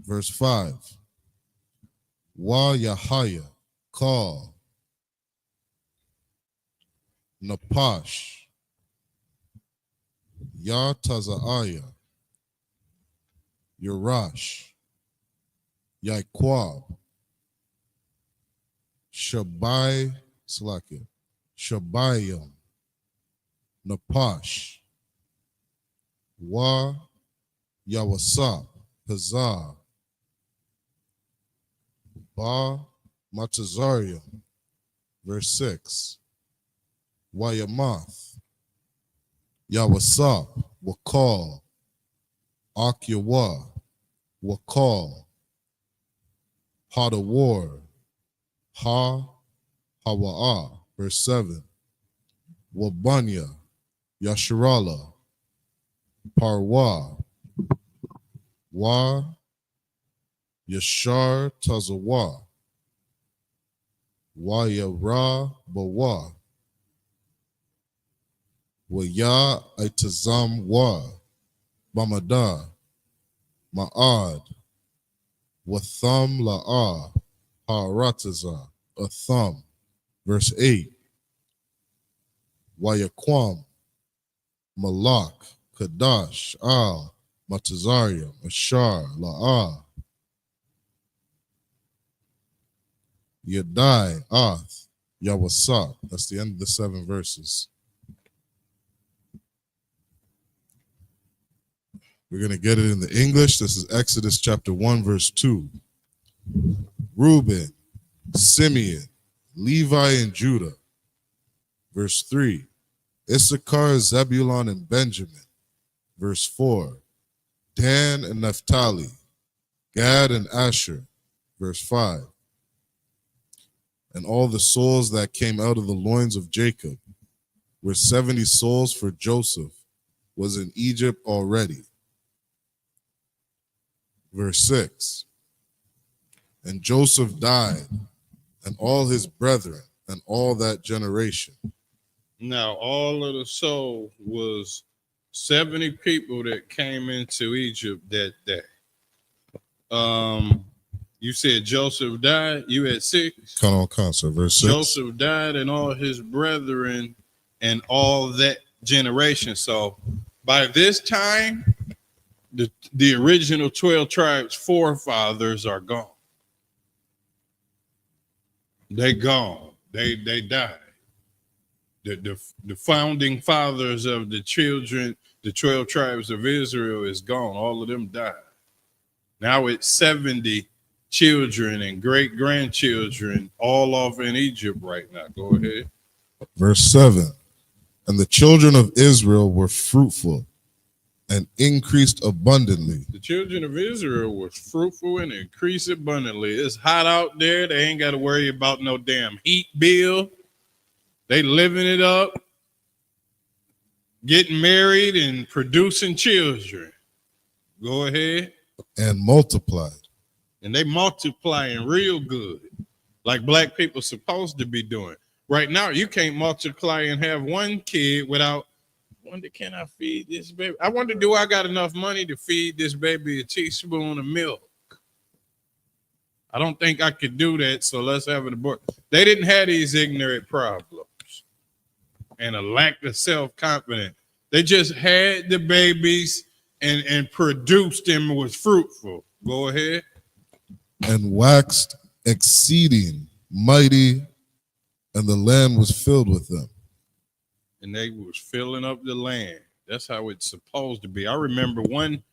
5. Wa Yahaya, call, Napash, Ya Tazaaya, Yerash, Yaiquab, Shabai, Salakia, Shabayim, Napash, Wa Yawasap, Pazah, Ba Matazarium, verse 6. Wayamath, Yawasap, Wakal, Akyawa, Wakal, Hadawar, Hawa'a, verse 7. Wabanya, Yasharala, Parwa, Wa Yashar Tazawa, Wa Yara Bawa, Wa Ya Itazam Wa, Bamada, Ma'ad, Watham La'a, Harataza, a thumb. Verse 8. Wayaquam, Malak, Kadash, Al, Matazarium, Ashar, La'a, Yadai, Ath, Yawasap. That's the end of the 7 verses. We're going to get it in the English. This is Exodus chapter 1, verse 2. Reuben, Simeon, Levi, and Judah. Verse 3. Issachar, Zebulun, and Benjamin. Verse 4. Dan and Naphtali, Gad and Asher. Verse 5. And all the souls that came out of the loins of Jacob were 70 souls, for Joseph was in Egypt already. Verse 6. And Joseph died, and all his brethren, and all that generation. Now, all of the soul was 70 people that came into Egypt that day. You said Joseph died. You had 6. Count on concert, verse 6. Joseph died, and all his brethren, and all that generation. So, by this time, the original 12 tribes forefathers are gone. They gone. They died. The founding fathers of the children, the 12 tribes of Israel, is gone. All of them died. Now it's 70 children and great grandchildren all off in Egypt right now. Go ahead. Verse 7. And the children of Israel were fruitful and increased abundantly. The children of Israel was fruitful and increased abundantly. It's hot out there. They ain't got to worry about no damn heat bill. They living it up, getting married and producing children. Go ahead. And multiplied. And they multiplying real good, like black people supposed to be doing. Right now, you can't multiply and have one kid without, I wonder, can I feed this baby? I wonder, do I got enough money to feed this baby a teaspoon of milk? I don't think I could do that, so let's have an abortion. They didn't have these ignorant problems and a lack of self-confidence. They just had the babies and produced them, was fruitful. Go ahead. And waxed exceeding mighty, and the land was filled with them. And they was filling up the land. That's how it's supposed to be. I remember one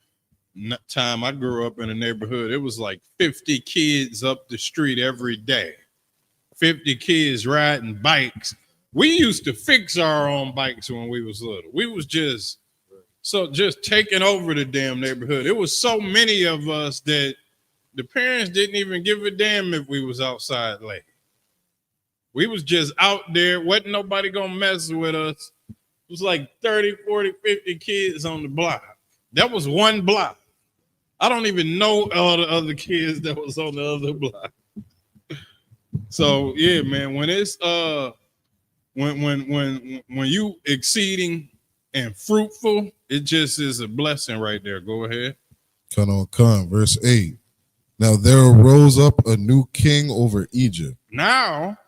time I grew up in a neighborhood, it was like 50 kids up the street every day. 50 kids riding bikes. We used to fix our own bikes when we was little. We was just So just taking over the damn neighborhood. It was so many of us that the parents didn't even give a damn if we was outside late. We was just out there. Wasn't nobody gonna mess with us. It was like 30, 40, 50 kids on the block. That was one block. I don't even know all the other kids that was on the other block. So yeah, man, when it's when you exceeding and fruitful, it just is a blessing right there. Go ahead. Come. Verse 8. Now there arose up a new king over Egypt. Now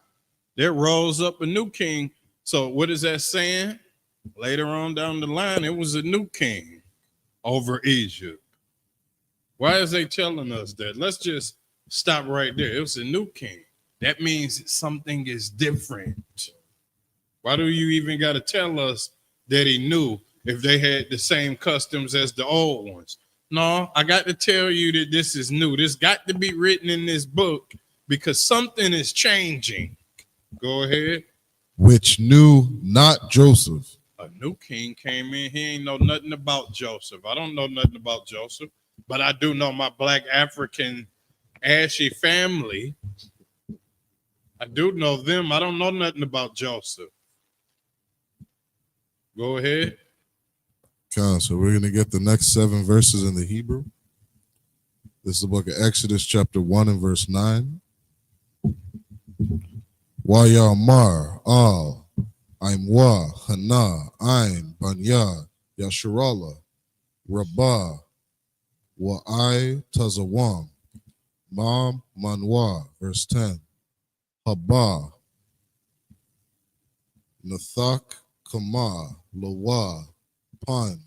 there rose up a new king. So what is that saying? Later on down the line, it was a new king over Egypt. Why is they telling us that? Let's just stop right there. It was a new king. That means something is different. Why do you even got to tell us that he knew if they had the same customs as the old ones? No, I got to tell you that this is new. This got to be written in this book because something is changing. Go ahead. Which knew not Joseph. A new king came in. He ain't know nothing about Joseph. I don't know nothing about Joseph, but I do know my black African ashy family. I do know them. I don't know nothing about Joseph. Go ahead. Okay, so we're going to get the next 7 verses in the Hebrew. This is the book of Exodus, chapter 1 and verse 9. Wayamar al Aimwa Hana Ain Banya Yasharala Rabah Wa'ai Tazawam Mam Manwa, verse 10. Haba Nathak Kama Lawa Pan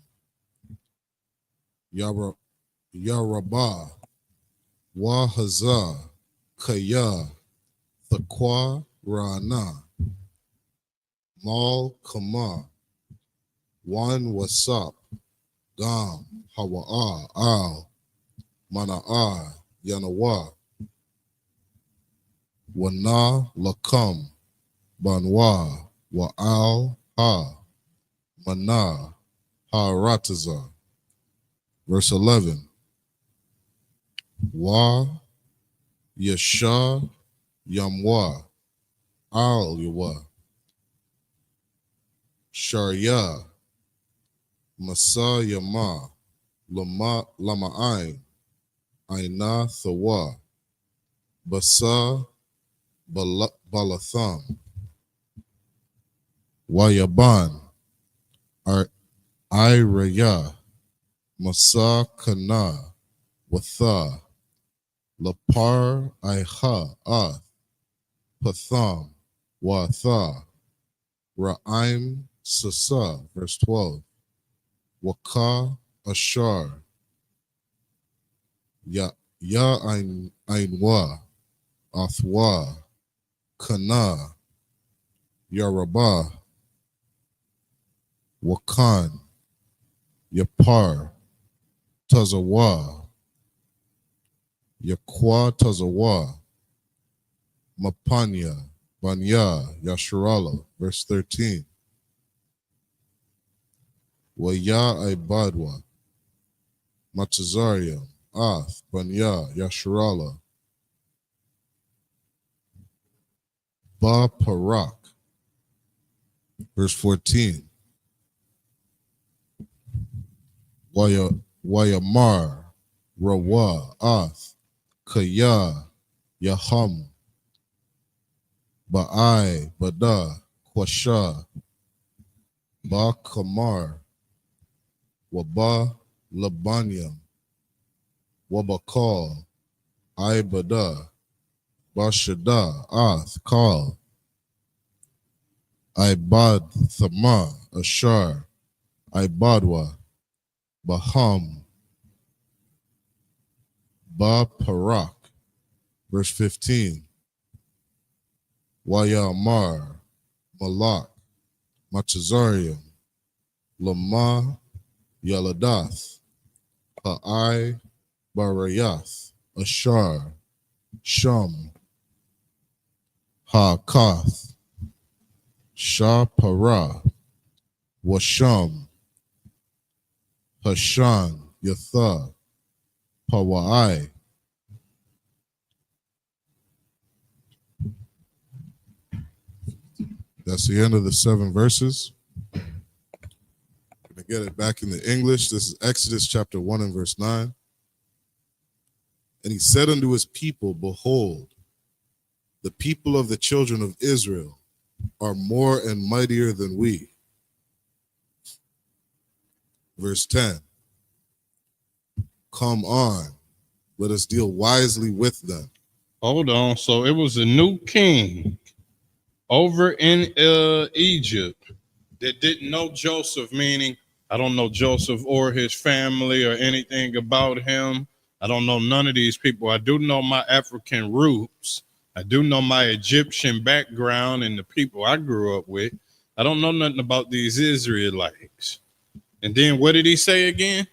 Yarabah Wahaza Kaya Thakwa Rana Mal Kama Wan Wasap Gam Hawa'a Al Mana'a Yanawa Wana Lakam Banwa Wa'al Ha Mana Ha-rataza. Verse 11. Wa Yasha Yamwa Al Yawa Sharya Masa Yama Lama Lama'ain Aina Thawa Basa Balatham Wayaban Iraya Masa Kana Watha Lapar Iha Ath Patham Watha Ra'im Sasa, verse 12. Waka Ashar Ya Ainwa Athwa Kana Yarabah Wakan Yapar Tazawa Yakwa Tazawa Mapanya Banya Yasharala, verse 13. Waya Ibadwa Matazaria Ath Banya Yasharala Ba Parak, verse 14. Wayamar Rawa Ath Kaya Yaham Ba'ai Bada Kwasha Ba Kamar Waba Labanyam Wabakal Ibada Bashada Ath Kal Ibad Thama Ashar Ibadwa Baham Ba Parak, verse 15. Wayamar Malak Machazariam Lama Yaladath Ha'ai Barayath Ashar Sham Ha'akath Shah Para Washam Hashan, Yatha, Pawai. That's the end of the 7 verses. I'm going to get it back in the English. This is Exodus chapter 1 and verse 9. And he said unto his people, behold, the people of the children of Israel are more and mightier than we. Verse 10. Come on, let us deal wisely with them. Hold on. So it was a new king over in Egypt that didn't know Joseph, meaning I don't know Joseph or his family or anything about him. I don't know none of these people. I do know my African roots. I do know my Egyptian background and the people I grew up with. I don't know nothing about these Israelites. And then what did he say again?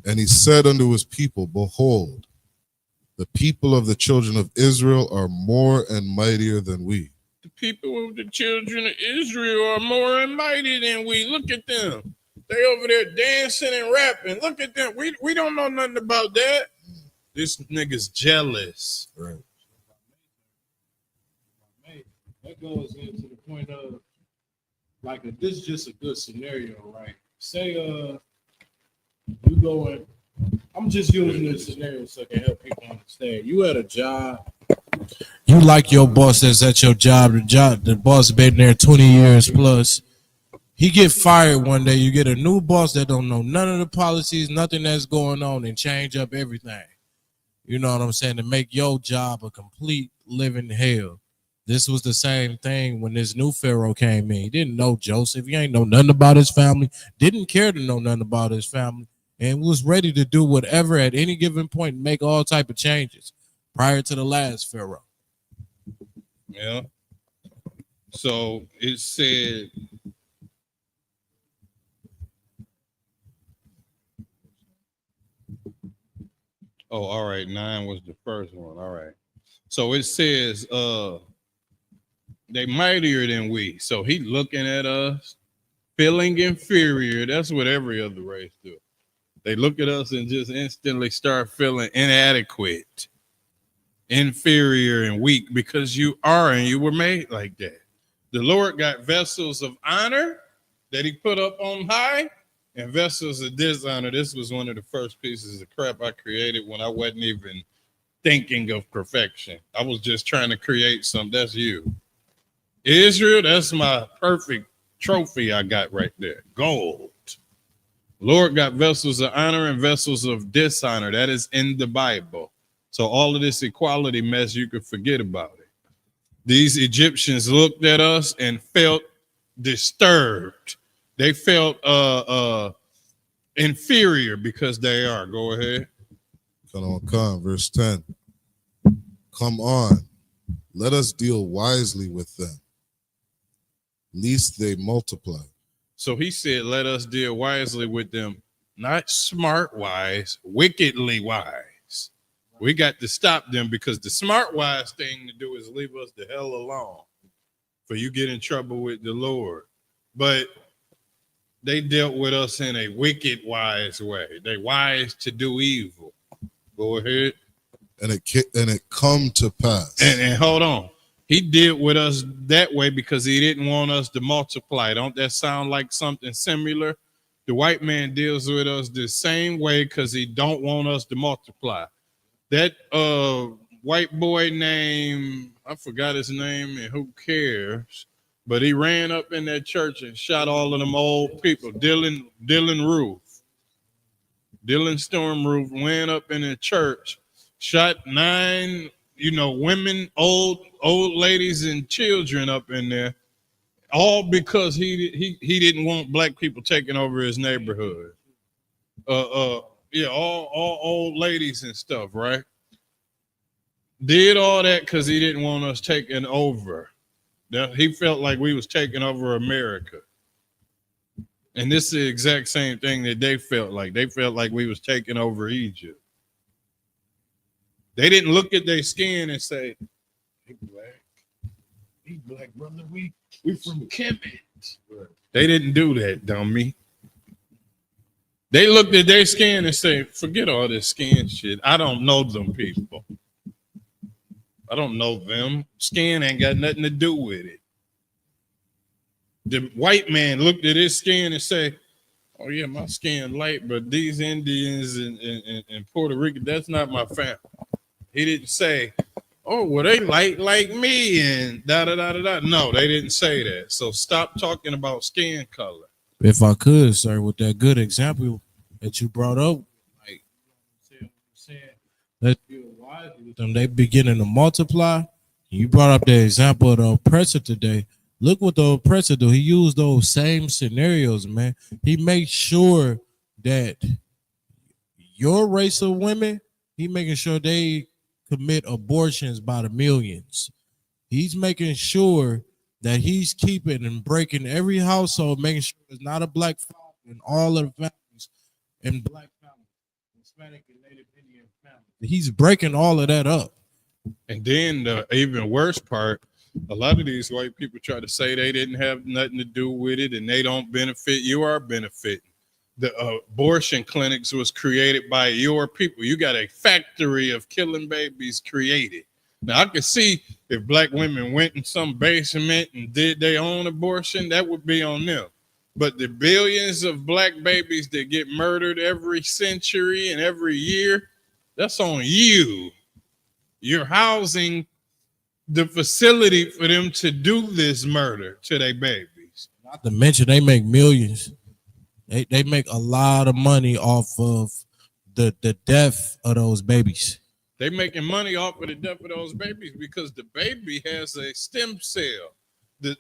And he said unto his people, behold, the people of the children of Israel are more and mightier than we. The people of the children of Israel are more and mighty than we. Look at them. They over there dancing and rapping. Look at them. We don't know nothing about that. This nigga's jealous. Right. That goes into the point of, like, this is just a good scenario, right? Say, you go in, I'm just using this scenario so I can help people understand. You at a job, you like your boss that's at your job. The boss been there 20 years plus. He get fired one day. You get a new boss that don't know none of the policies, nothing that's going on, and change up everything. You know what I'm saying? To make your job a complete living hell. This was the same thing when this new Pharaoh came in. He didn't know Joseph. He ain't know nothing about his family. Didn't care to know nothing about his family. And was ready to do whatever at any given point and make all type of changes prior to the last Pharaoh. Yeah. So it said, oh, all right. 9 was the first one. All right. So it says, they mightier than we. So he looking at us, feeling inferior. That's what every other race do. They look at us and just instantly start feeling inadequate, inferior, and weak because you are and you were made like that. The Lord got vessels of honor that he put up on high and vessels of dishonor. This was one of the first pieces of crap I created when I wasn't even thinking of perfection. I was just trying to create something. That's you. Israel, that's my perfect trophy I got right there. Gold. Lord got vessels of honor and vessels of dishonor. That is in the Bible. So all of this equality mess, you could forget about it. These Egyptians looked at us and felt disturbed. They felt inferior because they are. Go ahead. Come, verse 10. Come on, let us deal wisely with them, lest they multiply. So he said, let us deal wisely with them, not smart wise, wickedly wise. We got to stop them because the smart wise thing to do is leave us the hell alone for you get in trouble with the Lord. But they dealt with us in a wicked wise way. They wise to do evil. Go ahead. And it come to pass. And hold on. He did with us that way because he didn't want us to multiply. Don't that sound like something similar? The white man deals with us the same way because he don't want us to multiply. That white boy named, I forgot his name, and who cares? But he ran up in that church and shot all of them old people. Dylan Storm Roof went up in the church, shot 9 women, old ladies and children up in there, all because he didn't want black people taking over his neighborhood. All old ladies and stuff, right? Did all that because he didn't want us taking over. He felt like we was taking over America. And this is the exact same thing that they felt like. They felt like we was taking over Egypt. They didn't look at their skin and say, "Hey, black brother, we from Kemet." They didn't do that, dummy. They looked at their skin and say, forget all this skin shit. I don't know them people. I don't know them. Skin ain't got nothing to do with it. The white man looked at his skin and say, oh yeah, my skin light, but these Indians and Puerto Rican, that's not my family. He didn't say, oh, well, they light like me and da-da-da-da-da. No, they didn't say that. So stop talking about skin color. If I could, sir, with that good example that you brought up, like let's deal wisely with them. They beginning to multiply. You brought up the example of the oppressor today. Look what the oppressor do. He used those same scenarios, man. He makes sure that your race of women, he making sure they commit abortions by the millions. He's making sure that he's keeping and breaking every household, making sure there's not a black father in all of the families and black families, Hispanic and Native Indian families. He's breaking all of that up. And then the even worse part, a lot of these white people try to say they didn't have nothing to do with it and they don't benefit. You are benefiting. The abortion clinics was created by your people. You got a factory of killing babies created. Now, I could see if black women went in some basement and did their own abortion, that would be on them. But the billions of black babies that get murdered every century and every year, that's on you. You're housing the facility for them to do this murder to their babies. Not to mention they make millions. They make a lot of money off of the death of those babies. They making money off of the death of those babies because the baby has a stem cell. The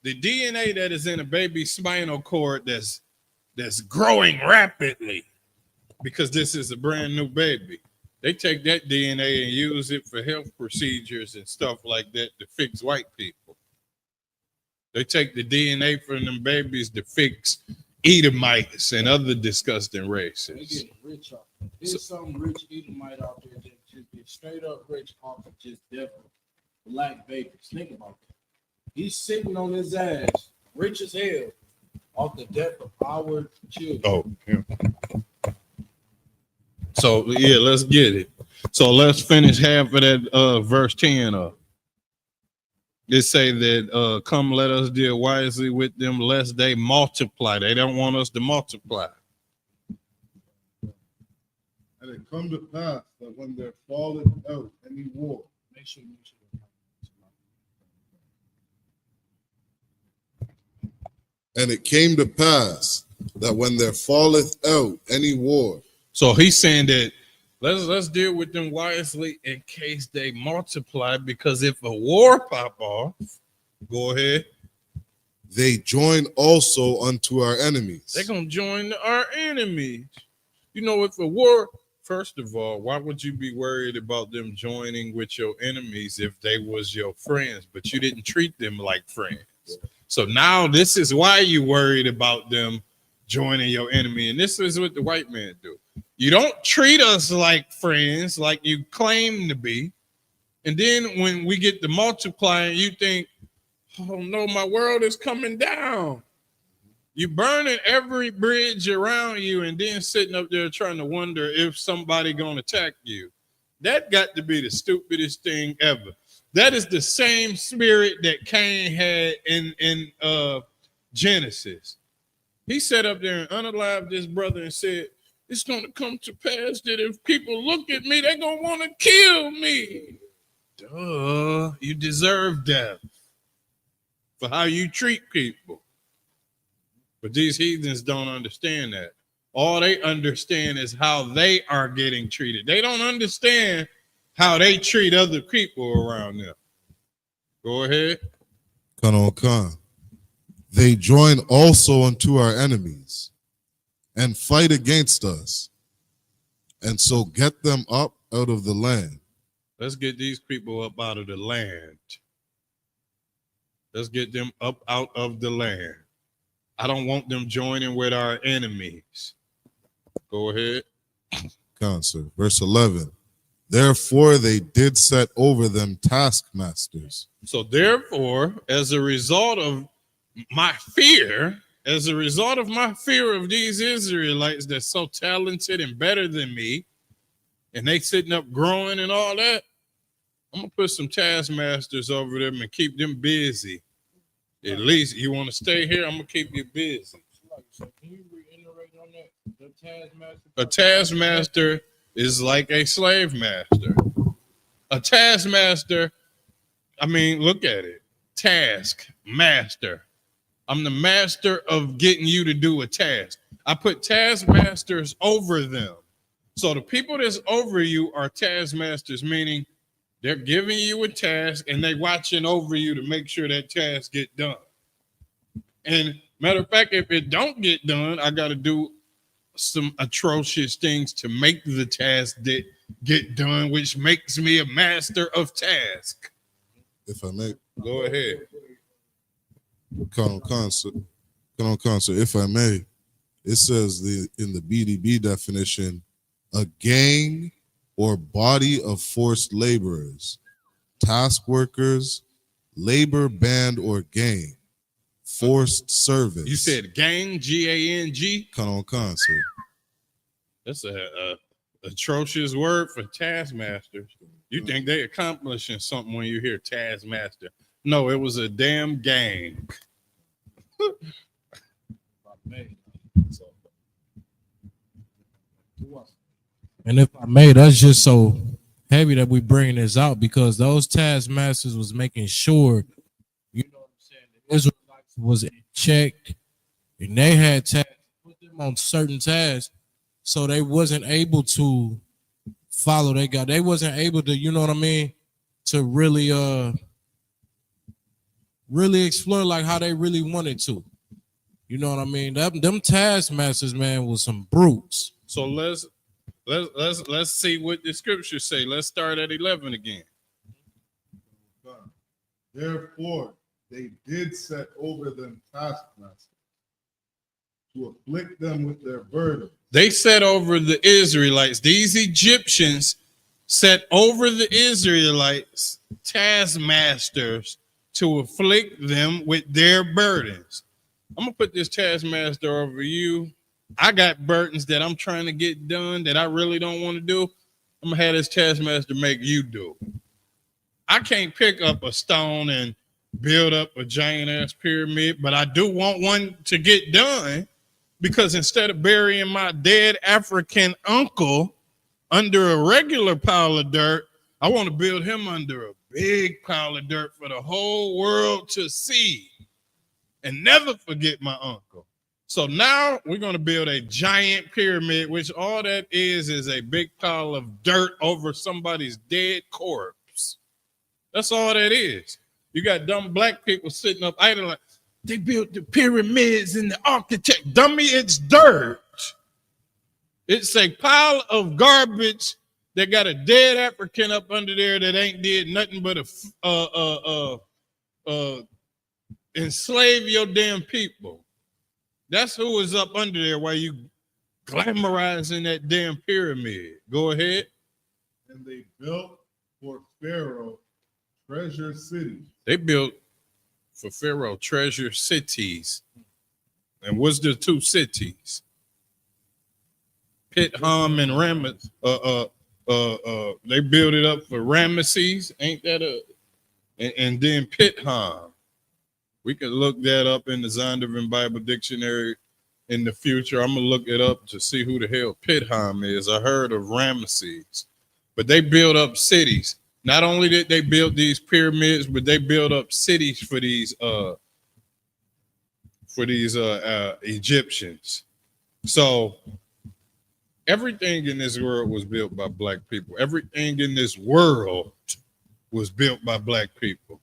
DNA that is in a baby's spinal cord that's growing rapidly because this is a brand new baby. They take that DNA and use it for health procedures and stuff like that to fix white people. They take the DNA from them babies to fix Edomites and other disgusting races. They get rich off. There's some rich Edomite out there that just get straight up rich off of just death of black babies. Think about that. He's sitting on his ass, rich as hell, off the death of our children. Oh, yeah. So, yeah, let's get it. So let's finish half of that verse 10 up. It say that come let us deal wisely with them lest they multiply. They don't want us to multiply. And it come to pass that when there falleth out any war, Make sure. and it came to pass that when there falleth out any war. So he's saying that let's deal with them wisely in case they multiply, because if a war pop off, go ahead. They join also unto our enemies. They're gonna join our enemies. You know, if a war, first of all, why would you be worried about them joining with your enemies if they was your friends, but you didn't treat them like friends? So now this is why you worried about them joining your enemy. And this is what the white man do. You don't treat us like friends, like you claim to be. And then when we get to multiplying, you think, oh no, my world is coming down. You burning every bridge around you and then sitting up there trying to wonder if somebody gonna attack you. That got to be the stupidest thing ever. That is the same spirit that Cain had in Genesis. He sat up there and unalived this brother and said, it's gonna come to pass that if people look at me, they're gonna want to kill me. Duh, you deserve death for how you treat people. But these heathens don't understand that. All they understand is how they are getting treated. They don't understand how they treat other people around them. Go ahead. Con. They join also unto our enemies and fight against us, and so get them up out of the land. Let's get these people up out of the land. Let's get them up out of the land. I don't want them joining with our enemies. Go ahead. Concert. Verse 11. Therefore they did set over them taskmasters. So therefore, as a result of my fear as a result of my fear of these Israelites that's so talented and better than me, and they sitting up growing and all that, I'm gonna put some taskmasters over them and keep them busy. At least you want to stay here, I'm gonna keep you busy. So can you reiterate on that? The taskmaster. A taskmaster is like a slave master. A taskmaster, I mean, look at it. Task, master. I'm the master of getting you to do a task. I put taskmasters over them. So the people that's over you are taskmasters, meaning they're giving you a task and they watching over you to make sure that task get done. And matter of fact, if it don't get done, I got to do some atrocious things to make the task that get done, which makes me a master of task. If I may. Go ahead. Come on, sir. If I may, it says in the BDB definition, a gang or body of forced laborers, task workers, labor band or gang, forced service. You said gang, G-A-N-G? Come on, sir. That's a atrocious word for taskmasters. You think they accomplishing something when you hear taskmaster. No, it was a damn gang. And if I may, that's just so heavy that we bring this out because those taskmasters was making sure, you know what I'm saying, the Israelites was in check and they had tasks, put them on certain tasks, so they wasn't able to follow their God. They wasn't able to, you know what I mean, to really explore like how they really wanted to. You know what I mean? Them taskmasters, man, was some brutes. So let's see what the scriptures say. Let's start at 11 again. Therefore, they did set over them taskmasters to afflict them with their burden. They set over the Israelites. These Egyptians set over the Israelites taskmasters to afflict them with their burdens. I'm going to put this taskmaster over you. I got burdens that I'm trying to get done that I really don't want to do. I'm going to have this taskmaster make you do. I can't pick up a stone and build up a giant ass pyramid, but I do want one to get done because instead of burying my dead African uncle under a regular pile of dirt, I want to build him under a big pile of dirt for the whole world to see and never forget my uncle. So now we're going to build a giant pyramid, which all that is a big pile of dirt over somebody's dead corpse. That's all that is. You got dumb black people sitting up idle like, they built the pyramids and the architect. Dummy, it's dirt. It's a pile of garbage that got a dead African up under there that ain't did nothing but enslave your damn people. That's who is up under there while you glamorizing that damn pyramid. Go ahead. And they built for Pharaoh treasure cities. They built for Pharaoh treasure cities. And what's the two cities? Pithom and Ramesses. They built it up for Ramesses. Ain't that and then Pithom. We can look that up in the Zondervan Bible Dictionary in the future. I'm going to look it up to see who the hell Pithom is. I heard of Ramesses. But they built up cities. Not only did they build these pyramids, but they built up cities for these Egyptians. So everything in this world was built by black people. Everything in this world was built by black people.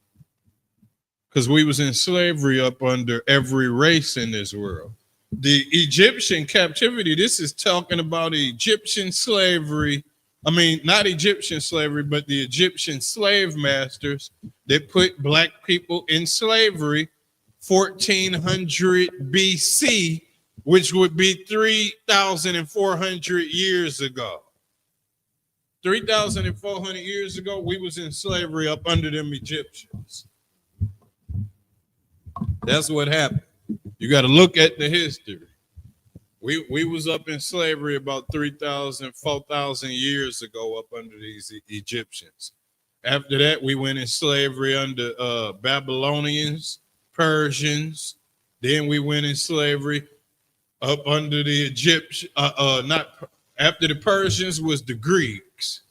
Because we was in slavery up under every race in this world. The Egyptian captivity, this is talking about Egyptian slavery. I mean, not Egyptian slavery, but the Egyptian slave masters that put black people in slavery 1400 BC, which would be 3,400 years ago. 3,400 years ago, we was in slavery up under them Egyptians. That's what happened. You got to look at the history. We was up in slavery about 3,000, 4,000 years ago up under these Egyptians. After that, we went in slavery under Babylonians, Persians. Then we went in slavery up under the Egyptians. After the Persians was the Greeks.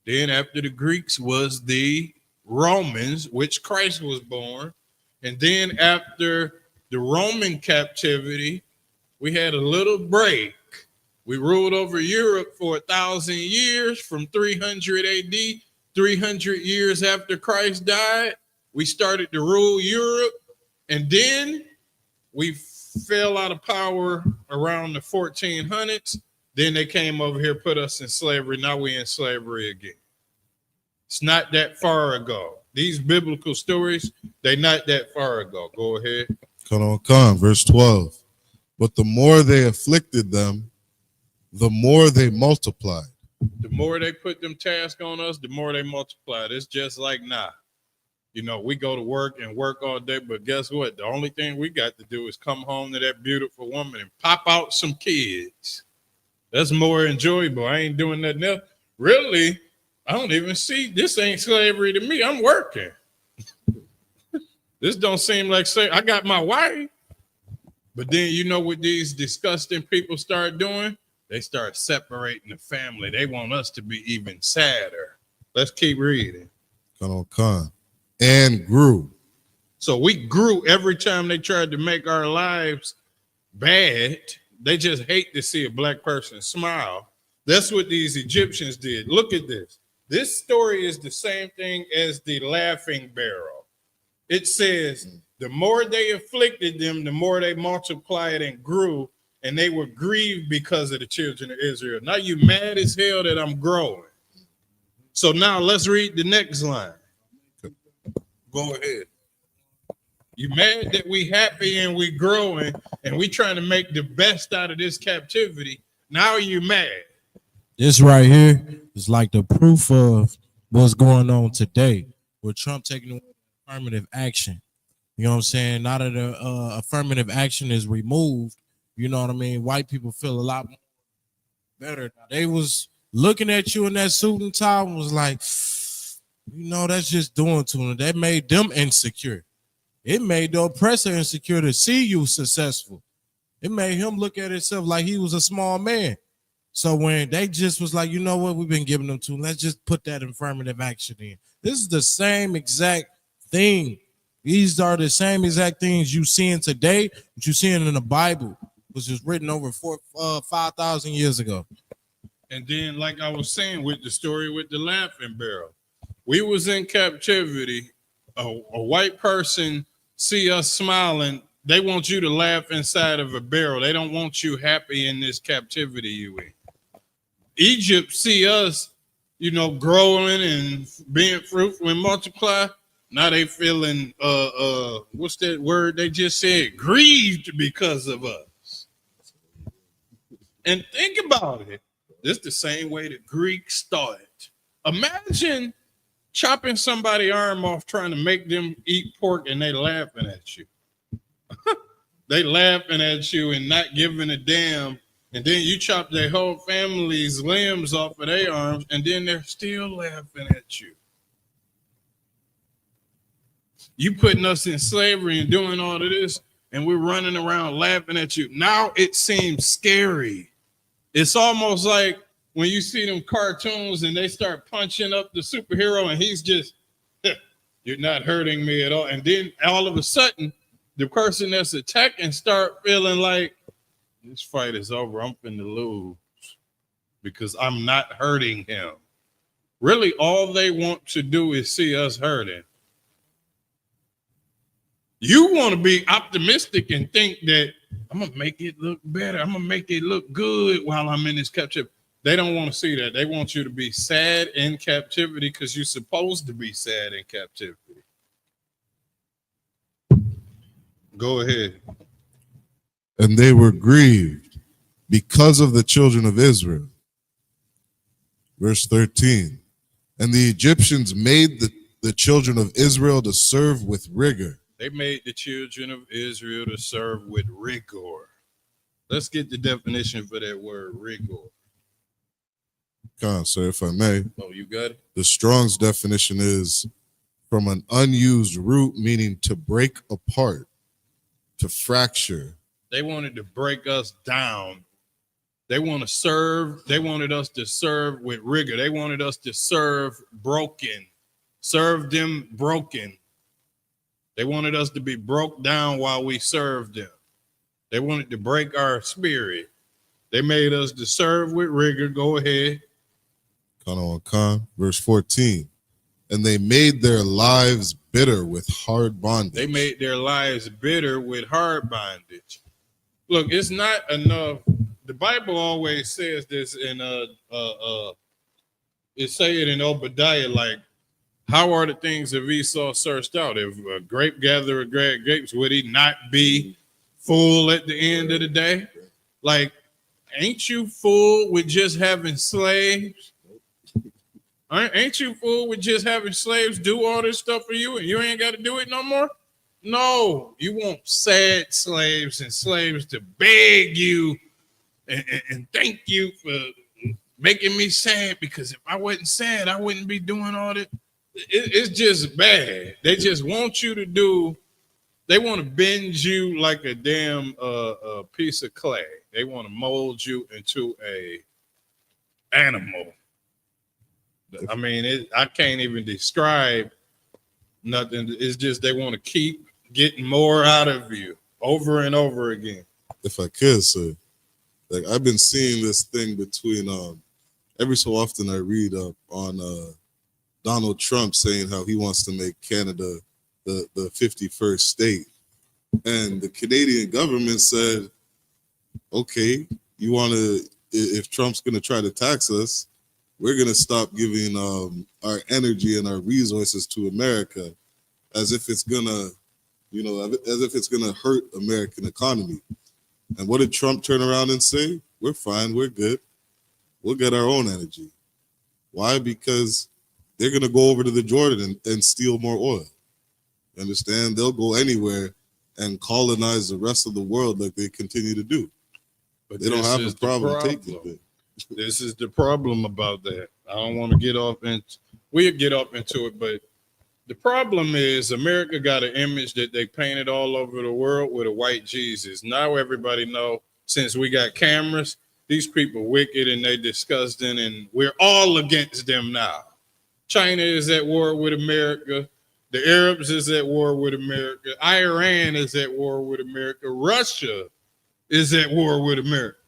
Then after the Greeks was the Romans, which Christ was born. And then after the Roman captivity, we had a little break. We ruled over Europe for 1,000 years from 300 AD, 300 years after Christ died. We started to rule Europe, and then we fell out of power around the 1400s. Then they came over here, put us in slavery. Now we're in slavery again. It's not that far ago. These biblical stories, they're not that far ago. Go ahead. Come, verse 12. But the more they afflicted them, the more they multiplied. The more they put them tasks on us, the more they multiplied. It's just like now. You know, we go to work and work all day, but guess what? The only thing we got to do is come home to that beautiful woman and pop out some kids. That's more enjoyable. I ain't doing nothing else. Really, I don't even see, this ain't slavery to me. I'm working. This don't seem like slavery. I got my wife. But then you know what these disgusting people start doing? They start separating the family. They want us to be even sadder. Let's keep reading. Come. And grew. So we grew every time they tried to make our lives bad. They just hate to see a black person smile. That's what these Egyptians did. Look at this. This story is the same thing as the laughing barrel. It says, the more they afflicted them, the more they multiplied and grew, and they were grieved because of the children of Israel. Now you mad as hell that I'm growing. So now let's read the next line. Go ahead. You mad that we happy and we growing and we trying to make the best out of this captivity. Now you mad. This right here is like the proof of what's going on today with Trump taking away affirmative action. You know what I'm saying? Now that the affirmative action is removed, you know what I mean? White people feel a lot better. They was looking at you in that suit and tie and was like, you know, that's just doing to them. That made them insecure. It made the oppressor insecure to see you successful. It made him look at himself like he was a small man. So when they just was like, you know what, we've been giving them to, let's just put that affirmative action in. This is the same exact thing. These are the same exact things you seeing today, but you seeing in the Bible, which was written over 5,000 years ago. And then, like I was saying with the story with the laughing barrel, we was in captivity. A white person see us smiling. They want you to laugh inside of a barrel. They don't want you happy in this captivity you in. Egypt see us, you know, growing and being fruitful and multiply. Now they feeling, what's that word they just said? Grieved because of us. And think about it. This the same way the Greeks started. Imagine chopping somebody's arm off trying to make them eat pork and they laughing at you. They laughing at you and not giving a damn. And then you chop their whole family's limbs off of their arms and then they're still laughing at you. You putting us in slavery and doing all of this and we're running around laughing at you. Now it seems scary. It's almost like when you see them cartoons and they start punching up the superhero and he's just, you're not hurting me at all. And then all of a sudden, the person that's attacking start feeling like, this fight is over. I'm finna lose because I'm not hurting him. Really, all they want to do is see us hurting. You want to be optimistic and think that I'm going to make it look better. I'm going to make it look good while I'm in this captivity. They don't want to see that. They want you to be sad in captivity because you're supposed to be sad in captivity. Go ahead. And they were grieved because of the children of Israel. Verse 13. And the Egyptians made the children of Israel to serve with rigor They made the children of Israel to serve with rigor. Let's get the definition for that word, rigor. Sir, if I may. Oh, you got it? The Strong's definition is from an unused root, meaning to break apart, to fracture. They wanted to break us down. They want to serve. They wanted us to serve with rigor. They wanted us to serve broken, serve them broken. They wanted us to be broke down while we served them. They wanted to break our spirit. They made us to serve with rigor. Go ahead. Verse 14. And they made their lives bitter with hard bondage. They made their lives bitter with hard bondage. Look, it's not enough. The Bible always says this in it say it in Obadiah, like, how are the things of Esau searched out? If a grape gatherer grabbed grapes, would he not be full at the end of the day? Like, ain't you full with just having slaves? Ain't you full with just having slaves do all this stuff for you and you ain't got to do it no more? No, you want sad slaves and slaves to beg you and thank you for making me sad, because if I wasn't sad, I wouldn't be doing all that. It's just bad. They just want you to do. They want to bend you like a damn piece of clay. They want to mold you into a animal. I mean, I can't even describe nothing. It's just they want to keep getting more out of you over and over again. If I could, sir, like I've been seeing this thing between every so often I read up on Donald Trump saying how he wants to make Canada the 51st state. And the Canadian government said, okay, you want to, if Trump's going to try to tax us, we're going to stop giving our energy and our resources to America, as if it's going to, as if it's going to hurt American economy. And what did Trump turn around and say? We're fine. We're good. We'll get our own energy. Why? Because they're going to go over to the Jordan and steal more oil. You understand? They'll go anywhere and colonize the rest of the world like they continue to do. But they don't have a problem taking it. This is the problem about that. I don't want to get off we'll get up into it, but the problem is America got an image that they painted all over the world with a white Jesus. Now everybody know, since we got cameras, these people wicked and they disgusting, and we're all against them now. China is at war with America. The Arabs is at war with America. Iran is at war with America. Russia is at war with America.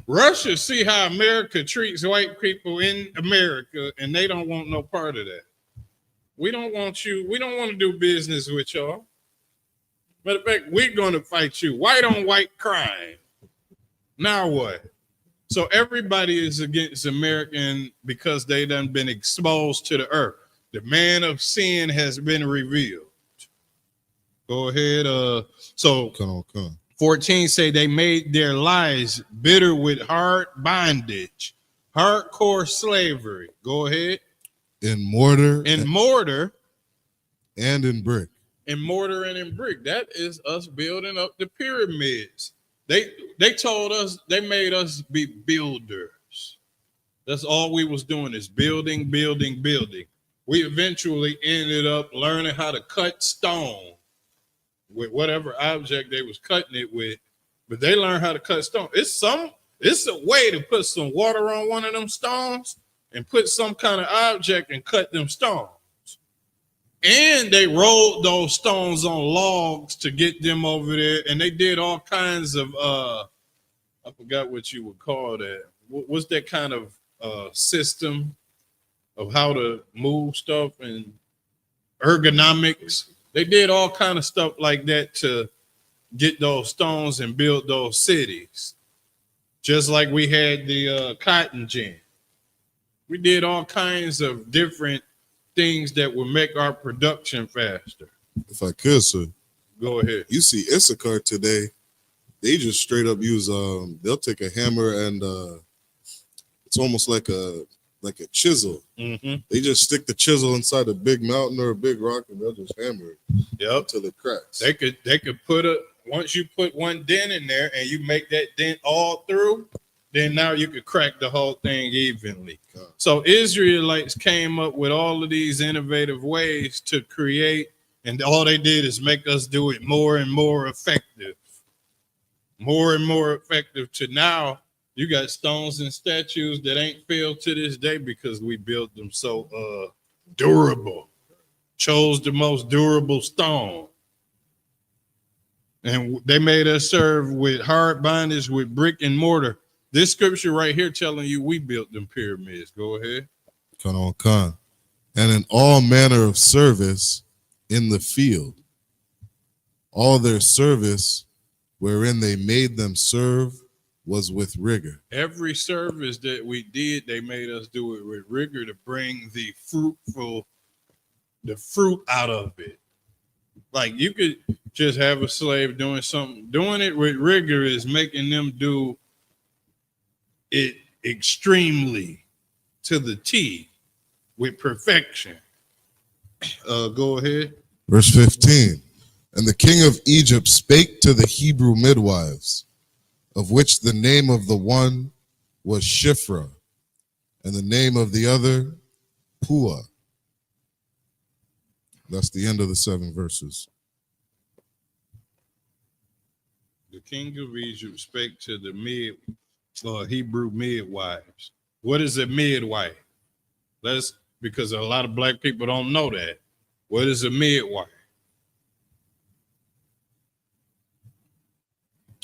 Russia see how America treats white people in America, and they don't want no part of that. We don't want you. We don't want to do business with y'all. Matter of fact, we're going to fight you. White on white crime. Now what? So everybody is against American because they done been exposed to the earth. The man of sin has been revealed. Go ahead. So Come on. 14 say they made their lives bitter with hard bondage, hardcore slavery. Go ahead. In mortar. And in brick. In mortar and in brick. That is us building up the pyramids. They told us, they made us be builders. That's all we was doing is building. We eventually ended up learning how to cut stone with whatever object they was cutting it with, but they learned how to cut stone. It's a way to put some water on one of them stones and put some kind of object and cut them stones. And they rolled those stones on logs to get them over there, and they did all kinds of I forgot what you would call that. What's that kind of system of how to move stuff and ergonomics? They did all kind of stuff like that to get those stones and build those cities. Just like we had the cotton gin. We did all kinds of different things that would make our production faster. If I could, sir. Go ahead. You see I.S.U.K today, they just straight up use, they'll take a hammer and it's almost like like a chisel. Mm-hmm. They just stick the chisel inside a big mountain or a big rock, and they'll just hammer it Yep. until it cracks. They could put once you put one dent in there and you make that dent all through, then now you could crack the whole thing evenly. God. So Israelites came up with all of these innovative ways to create, and all they did is make us do it more and more effective. More and more effective to now you got stones and statues that ain't failed to this day because we built them so durable. Chose the most durable stone. And they made us serve with hard bondage with brick and mortar. This scripture right here telling you we built them pyramids. Go ahead. Khan. And in all manner of service in the field, all their service wherein they made them serve was with rigor. Every service that we did, they made us do it with rigor to bring the fruit out of it. Like you could just have a slave doing something. Doing it with rigor is making them do it extremely to the T with perfection. Go ahead. Verse 15. And the king of Egypt spake to the Hebrew midwives, of which the name of the one was Shiphrah, and the name of the other Puah. That's the end of the 7 verses. The king of Egypt spake to the Hebrew midwives. What is a midwife? Because a lot of black people don't know that. What is a midwife?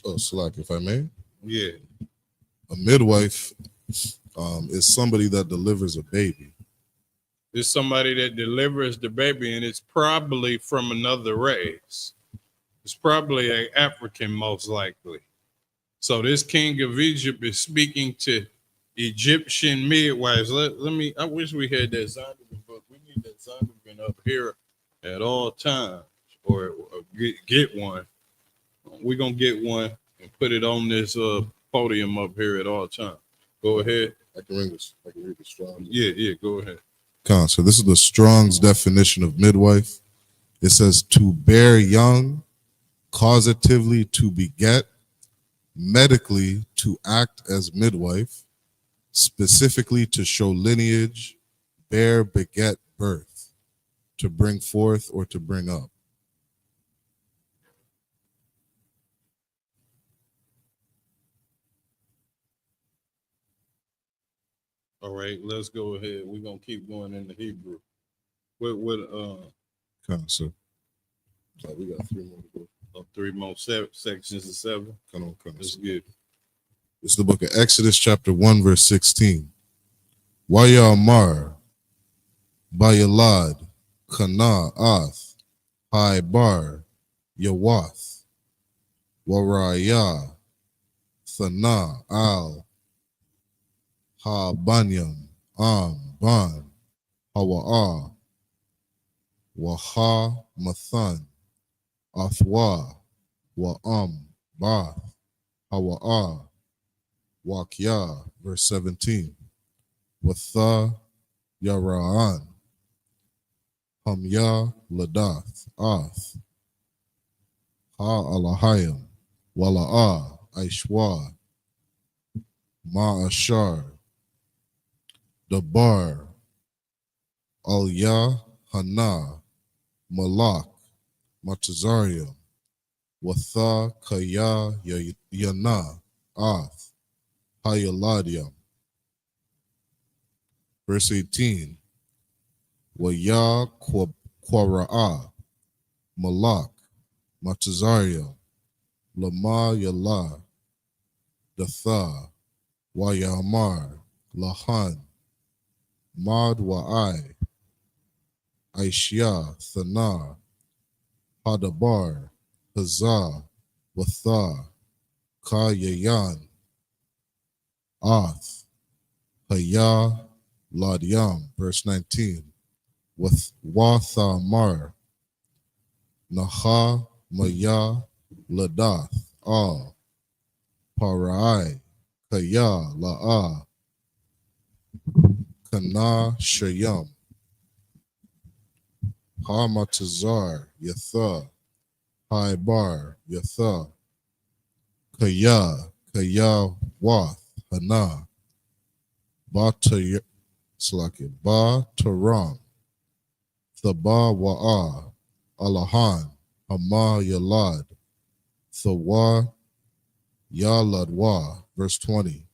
Oh, Salak, if I may. Yeah. A midwife is somebody that delivers a baby. It's somebody that delivers the baby, and it's probably from another race. It's probably an African, most likely. So this king of Egypt is speaking to Egyptian midwives. I wish we had that Zondervan book. We need that Zondervan up here at all times, or get one. We're going to get one and put it on this podium up here at all times. Go ahead. I can read the Strong's. Yeah, go ahead. So this is the Strong's definition of midwife. It says to bear young, causatively to beget, medically to act as midwife, specifically to show lineage, bear, beget, birth, to bring forth or to bring up. All right, let's go ahead. We're gonna keep going in the Hebrew. So we got 3 more to go. 3 more sections of 7. Come on. That's good. It's the book of Exodus, chapter 1, verse 16. Wayamar, Bayalad, Kana, Ath, Hai Bar, Yawath, Waraya, Thana, Al, Ha Banyam, Ban, Hawa'a, Waha Mathan, Athwa, Wa'am, Bath, Hawa'a, Wakya, verse 17. Watha Yara'an, Hamya Ladath, Ath, Ha Alahayim, Wala'a, Aishwa, Ma'ashar, Dabar, Al-Ya, Hana, Malak, Matazarium, Watha Kaya Yana, Ath, Hayaladium. Verse 18. Waya Kwara'a, Malak, Matazarium, Lama Yala, Datha, Wayamar, Lahan, Mad Wa'ai, Aishya, Thana, Hadabar, Hazah, Watha, Kayayan, Ath, Haya, Ladiam, verse 19, with Wathamar, Naha, Maya, Ladath, Al, Parai, Kaya, La'a, Kana Shayam, Hamatazar, Yatha, Haibar, Yatha, Kaya, Wath, Hana, Ba Taram, Thaba Wa'a, Alahan, Hama Yalad, Thawa Yaladwa, verse 20.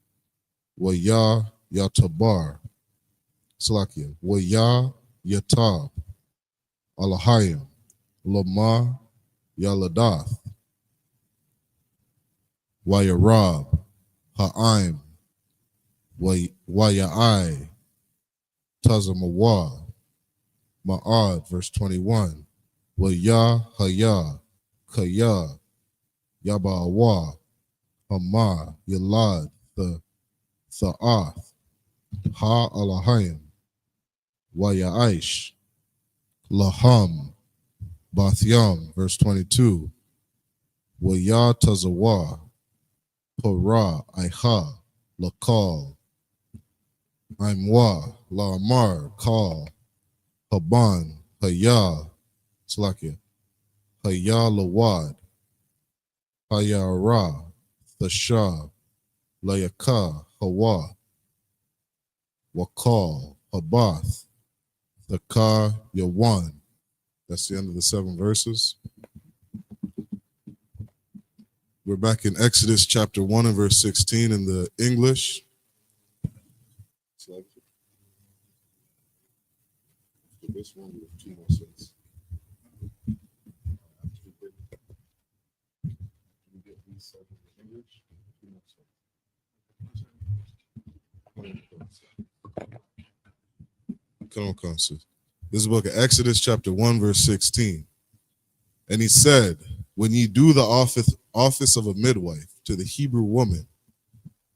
Waya Yatabar, Salakia, Waya Yatab, Alahayim, Lama Yaladath, Wayarab, Ha'im, Wayai, Tazamawa, Ma'ad, verse 21. Waya Haya, Kaya, Yabawa, Hama, Yalad, the Tha'ath, Ha Alahayim, Wayaish, Laham, Bathyam, verse 22. Waya Tazawa, Para, Aiha, Lakal, Aimwa, Lamar, Kal, Haban, Haya, Slakia, Haya Lawad, Hayara, Thasha, Layaka, Hawa, Wakal, Habath, Thaka, Yawan. That's the end of the 7 verses. We're back in Exodus chapter 1 and verse 16 in the English. This one with 2 more cents. Come on, sis. This is the book of Exodus chapter 1 verse 16. And he said, when ye do the office of a midwife to the Hebrew woman,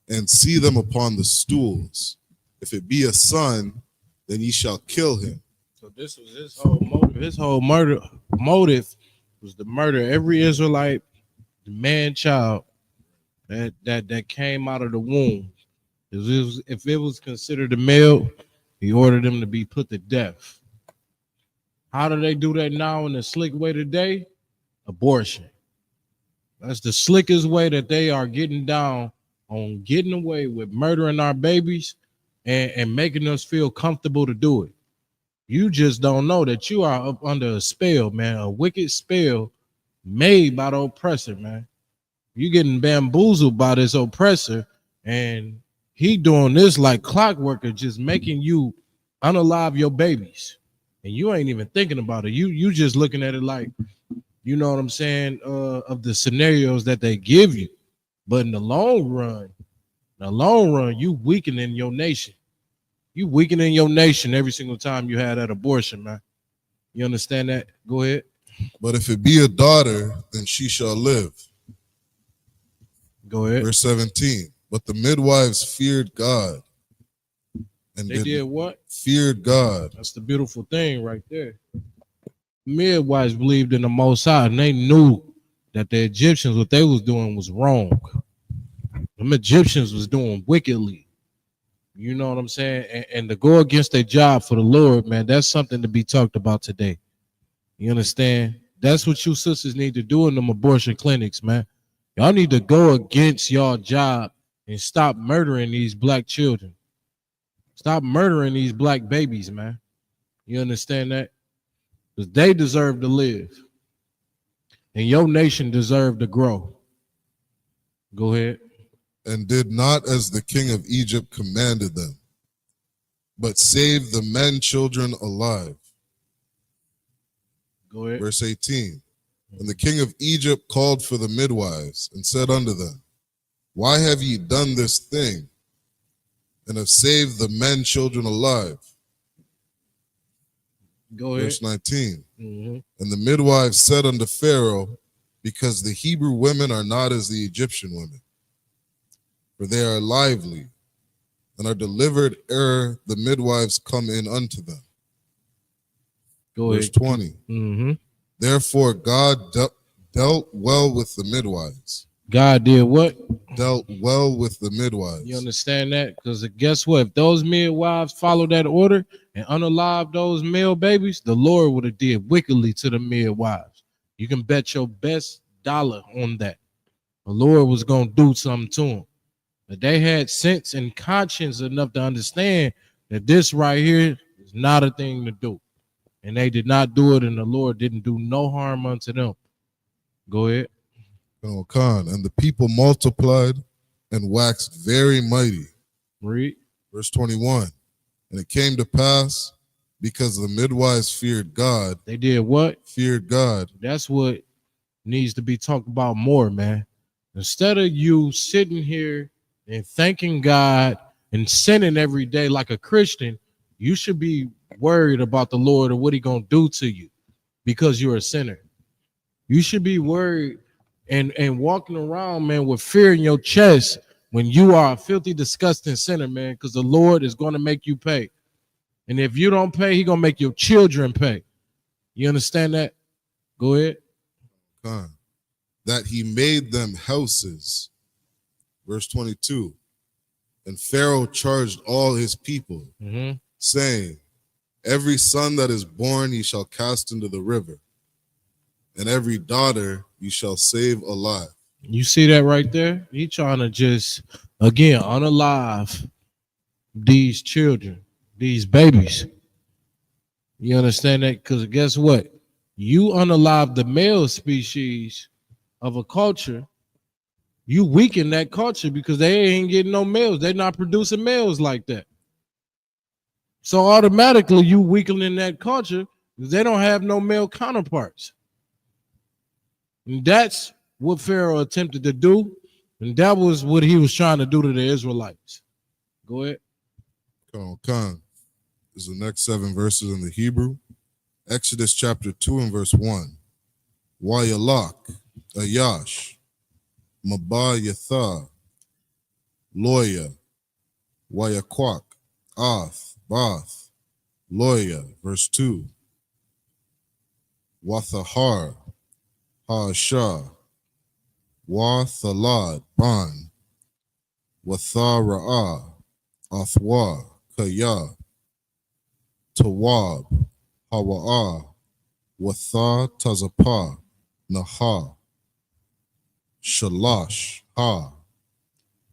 and see them upon the stools, if it be a son, then ye shall kill him. So this was his whole motive. His whole motive was to murder every Israelite man child that came out of the womb. If it was considered a male, he ordered them to be put to death. How do they do that now in the slick way today? Abortion. That's the slickest way that they are getting down on getting away with murdering our babies and making us feel comfortable to do it. You just don't know that you are up under a spell, man, a wicked spell made by the oppressor, man. You getting bamboozled by this oppressor, and he doing this like clockwork of just making you unalive your babies. And you ain't even thinking about it. You just looking at it like, you know what I'm saying, of the scenarios that they give you. But in the long run, you weakening your nation. You weakening your nation every single time you had that abortion, man. You understand that? Go ahead. But if it be a daughter, then she shall live. Go ahead. Verse 17. But the midwives feared God. And they did what? Feared God. That's the beautiful thing right there. Midwives believed in the Most High, and they knew that the Egyptians, what they was doing was wrong. The Egyptians was doing wickedly. You know what I'm saying? And to go against their job for the Lord, man, that's something to be talked about today. You understand? That's what you sisters need to do in them abortion clinics, man. Y'all need to go against y'all job and stop murdering these black children. Stop murdering these black babies, man. You understand that? Because they deserve to live. And your nation deserve to grow. Go ahead. And did not as the king of Egypt commanded them, but saved the men children alive. Go ahead. Verse 18. And the king of Egypt called for the midwives and said unto them, why have ye done this thing, and have saved the men children alive? Go ahead. Verse 19. Mm-hmm. And the midwives said unto Pharaoh, because the Hebrew women are not as the Egyptian women, for they are lively, and are delivered ere the midwives come in unto them. Go Verse ahead. 20. Mm-hmm. Therefore God dealt well with the midwives, God did what? Dealt well with the midwives. You understand that? Because guess what? If those midwives followed that order and unalived those male babies, the Lord would have did wickedly to the midwives. You can bet your best dollar on that. The Lord was going to do something to them. But they had sense and conscience enough to understand that this right here is not a thing to do. And they did not do it, and the Lord didn't do no harm unto them. Go ahead. Khan, and the people multiplied and waxed very mighty. Read. Verse 21. And it came to pass, because the midwives feared God. They did what? Feared God. That's what needs to be talked about more, man. Instead of you sitting here and thanking God and sinning every day like a Christian, you should be worried about the Lord and what He gonna do to you because you're a sinner. You should be worried and walking around, man, with fear in your chest when you are a filthy, disgusting sinner, man, because the Lord is going to make you pay. And if you don't pay, He gonna make your children pay. You understand that? Go ahead. That He made them houses. Verse 22. And Pharaoh charged all his people, saying, every son that is born ye shall cast into the river, and every daughter ye shall save alive. You see that right there? He trying to just, again, unalive these children, these babies. You understand that? Because guess what? You unalive the male species of a culture, you weaken that culture because they ain't getting no males. They're not producing males like that. So automatically you weakening that culture because they don't have no male counterparts. And that's what Pharaoh attempted to do. And that was what he was trying to do to the Israelites. Go ahead. Khan. This is the next 7 verses in the Hebrew. Exodus chapter 2 and verse 1. Wayalak, Ayash, Maba Yatha, Loya, Wayakwak, Ath, Bath, Loya, verse 2. Wathahar, Ha'ashah, Wathalad, Ban, Wathara'ah, Athwa, Kaya, Tawab, Hawa'ah, Watha Tazapah, Naha, Shalash, Ha,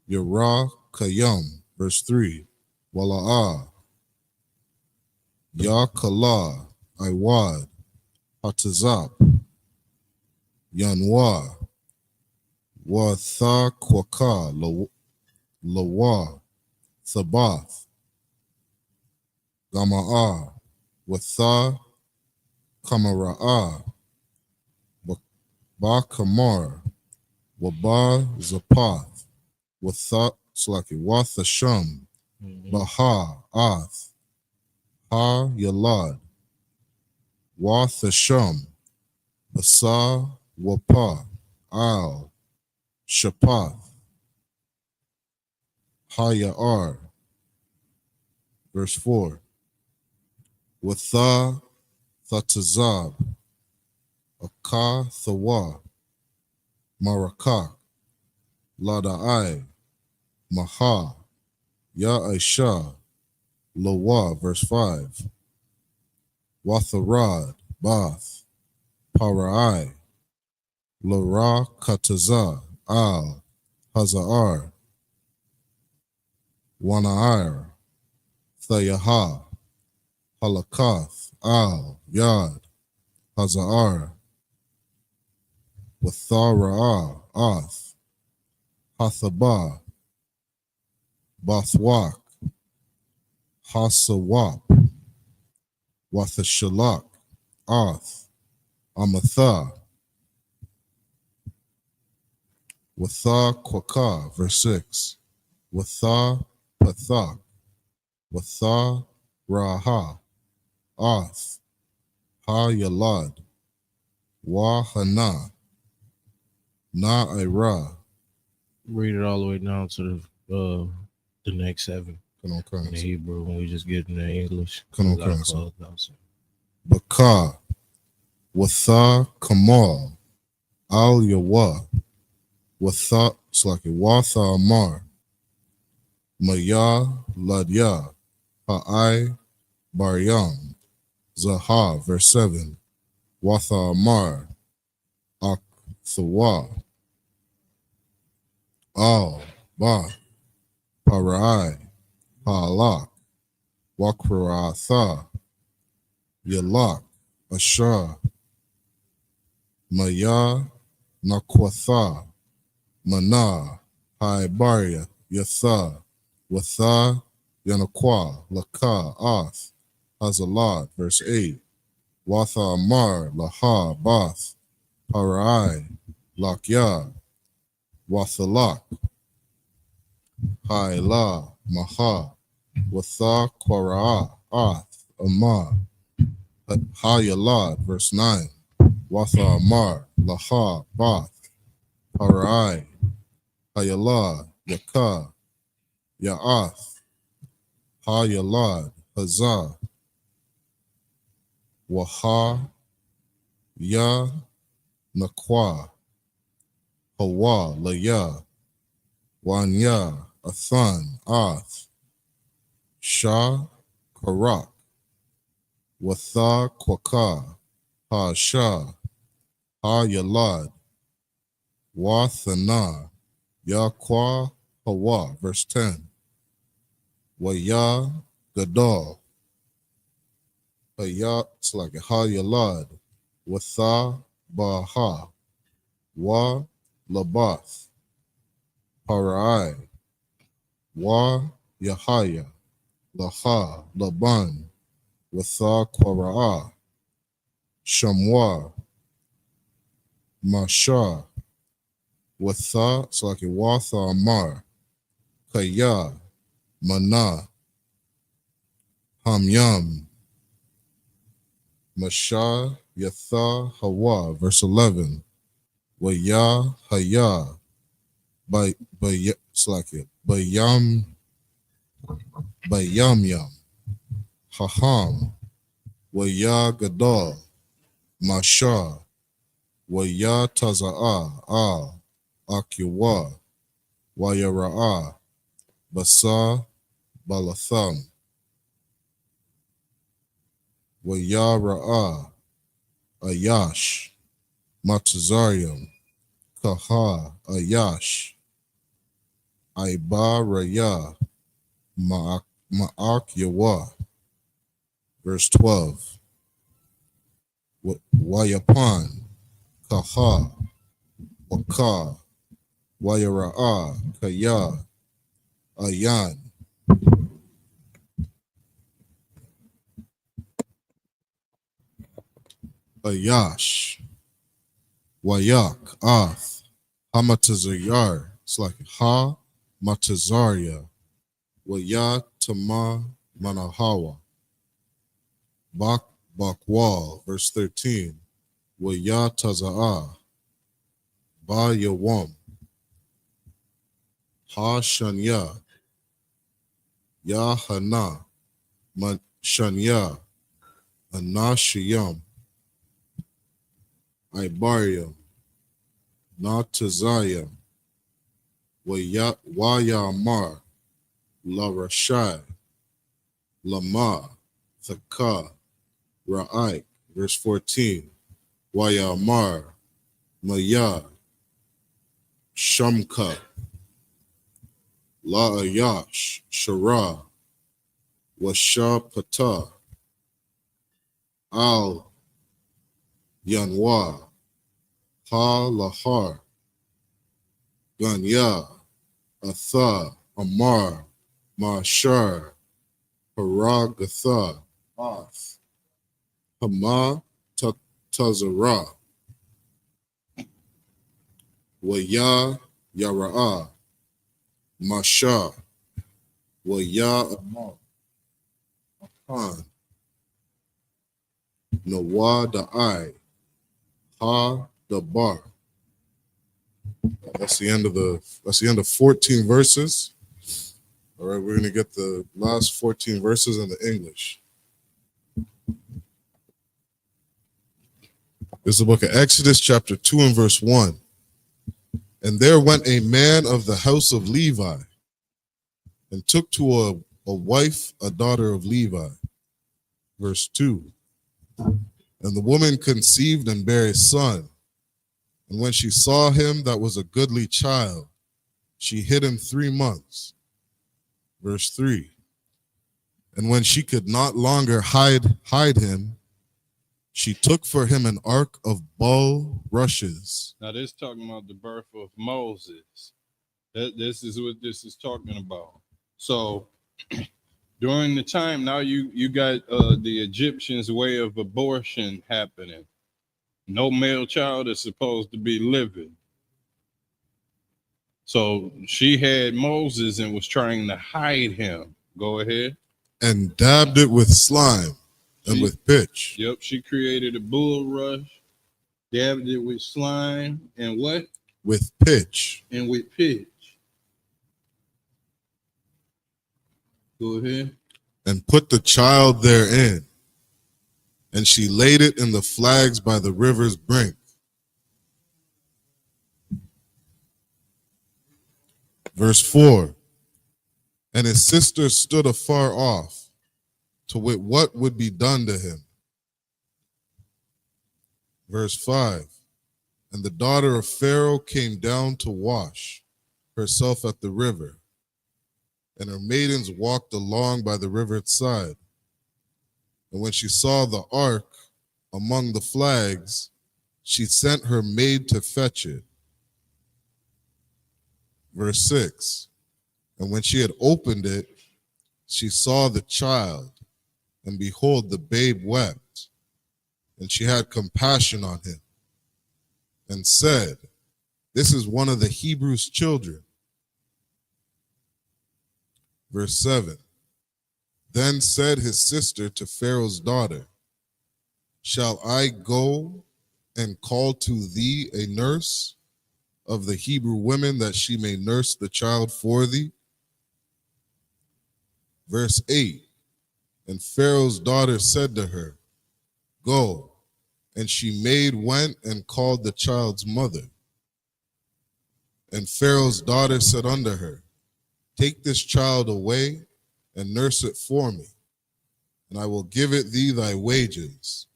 Yara Kayam, verse 3, Wala'ah, Yakala, Iwad, Hatazap, Yanwa, Watha Kwaka, Lawa, Sabath, Gama'ah, Watha Kamara'ah, Ba Kamar, Waba Zapath, Wathasham, Baha Ath, Ha Yalad, Wathasham, Basa Wapa, Al, Shapath, Hayar. Verse 4. Watha Thatazab, Aka Thawa, Marakak, Lada'ai, Maha, Ya'isha, Lawa, verse 5. Watharad, Bath, Para'ai, Lara Kataza, Al, Hazar, Wana'ir, Thayaha, Halakath, Al, Yad, Hazar, Wathara'ah, Ath, Hathabah, Bathwak, Hasawap, Wathashalak, Ath, Amatha, Watha Kwaka, verse 6, Watha Pathak, Watha Raha, Ath, Ha Yalad, YAHANNA, Na'ira. Read it all the way down to the next 7 in in the Hebrew when we just get in the English. Baka, Watha Kamal, Al Yawa, Watha, it's like a Watha Amar, Maya Ladya, Ha'ai Baryam, Zaha, verse 7, Watha Amar, Ak Thawa, Al, Ba, Parai, Ha'alak, Wakratha, Yalak, Ashra, Maya Nakwatha, Mana, Haibaria, Yatha, Watha, Yanakwa, Laka, Ath, Hazalad, verse 8, Watha Amar, Laha, Bath, Parai, Lakya, Wathalak, Haila, Maha, Watha, Kwara, Ath, Amar, Hayalad, verse 9, Watha Amar, Laha, Bath, Parai, Hayalad, Yaka, Ya'ath, Hayalad, Hazah, Waha, Ya, Nakwa, Hawa, Laya, Wanya, Athan, Ath, Shah, Karak, Watha, Kwaka, Ha, Shah, Ha, Yalad, Wathana, Yaqua, Hawa, verse 10, Waya, Gadal, Haya, it's like Ha, Yalad, Watha, Baha, Wa, Labath, Parai, Wa, Yahaya, Laha, Laban, Watha, Kwara'a, Shamwa, Masha, Watha, it's like Watha Amar, Kaya, Mana, Hamyam, Masha, Yatha, Hawa, verse 11, Waya, Haya, it's like it, Bayam, Bayamyam, Haham, Waya, Gadal, Masha, Waya, Taza'a, Al, Akiwa, Wayara'a, Basa, Balatham, Wayara'a, Ayash, Matazarium, Kaha, Ayash, Aiba Raya, Ma'ak Yawa, verse 12, Wayapan, Kaha, Waka, Wayara'a, Kaya, Ayan, Ayash, Wayak, Ath, Hamatazayar, it's like Ha, Matazaria, Waya, Tama, Manahawa, Bak, Bakwal, verse 13, Waya, Taza'a, Ba Yawam, Ha Shanya, Yahanna, Shanya, Anashiyam, Ibarium, Natazayam, Wayamar, La Rashai, Lama, Thaka, Ra'ai, verse 14, Wayamar, Maya, Shamka, La Ayash, Shara, Washapata, Al Yanwa, Ha Lahar, Ganya, Atha, Amar, Mashar, Haragatha, Ath, Hama, Tazara, Waya, Yara'a, Masha, Waya, Amar, Han, Nawa, Da'ai, Ha, Dabar. That's the end of 14 verses. All right, we're going to get the last 14 verses in the English. This is the book of Exodus, chapter 2 and verse 1. And there went a man of the house of Levi, and took to a wife a daughter of Levi. Verse 2. And the woman conceived and bare a son. And when she saw him that was a goodly child, she hid him 3 months. Verse 3. And when she could not longer hide him, she took for him an ark of bulrushes. Now this talking about the birth of Moses. This is what this is talking about. So during the time now you got the Egyptians' way of abortion happening. No male child is supposed to be living. So she had Moses and was trying to hide him. Go ahead. And dabbed it with slime and with pitch. Yep, she created a bulrush, dabbed it with slime and what? With pitch. And with pitch. Go ahead. And put the child therein. And she laid it in the flags by the river's brink. Verse 4. And his sister stood afar off, to wit what would be done to him. Verse 5. And the daughter of Pharaoh came down to wash herself at the river, and her maidens walked along by the river's side. And when she saw the ark among the flags, she sent her maid to fetch it. Verse 6. And when she had opened it, she saw the child, and behold, the babe wept. And she had compassion on him, and said, This is one of the Hebrews' children. Verse 7. Then said his sister to Pharaoh's daughter, Shall I go and call to thee a nurse of the Hebrew women, that she may nurse the child for thee? Verse 8. And Pharaoh's daughter said to her, Go. And she went and called the child's mother. And Pharaoh's daughter said unto her, Take this child away and nurse it for me, and I will give it thee thy wages.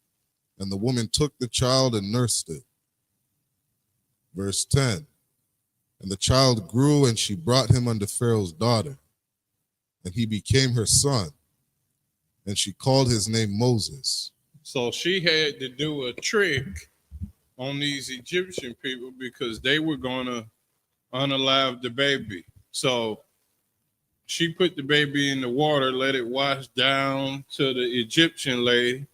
And the woman took the child and nursed it. Verse 10. And the child grew, and she brought him unto Pharaoh's daughter, and he became her son, and she called his name Moses. So she had to do a trick on these Egyptian people because they were going to unalive the baby. So she put the baby in the water, let it wash down to the Egyptian lady.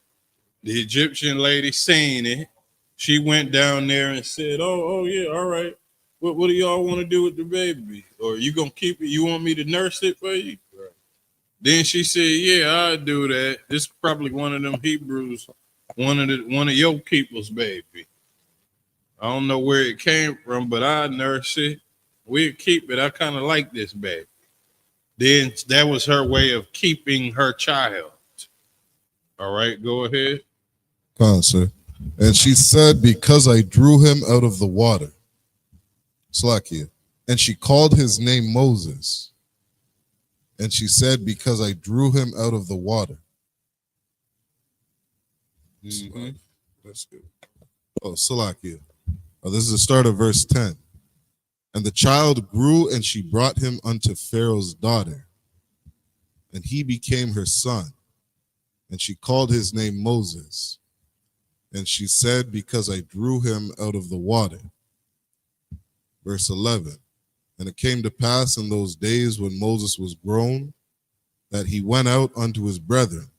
The Egyptian lady seen it. She went down there and said, oh yeah, all right. What do y'all want to do with the baby? Or you going to keep it? You want me to nurse it for you? Right. Then she said, yeah, I'll do that. This is probably one of them Hebrews, one of your people's baby. I don't know where it came from, but I nurse it. We'll keep it. I kind of like this baby. Then that was her way of keeping her child. All right, go ahead. Come on, sir. And she said, Because I drew him out of the water. Slakia. And she called his name Moses. And she said, Because I drew him out of the water. Mm-hmm. That's good. Oh, Salakia. Oh, this is the start of verse 10. And the child grew, and she brought him unto Pharaoh's daughter, and he became her son. And she called his name Moses. And she said, Because I drew him out of the water. Verse 11. And it came to pass in those days when Moses was grown, that he went out unto his brethren,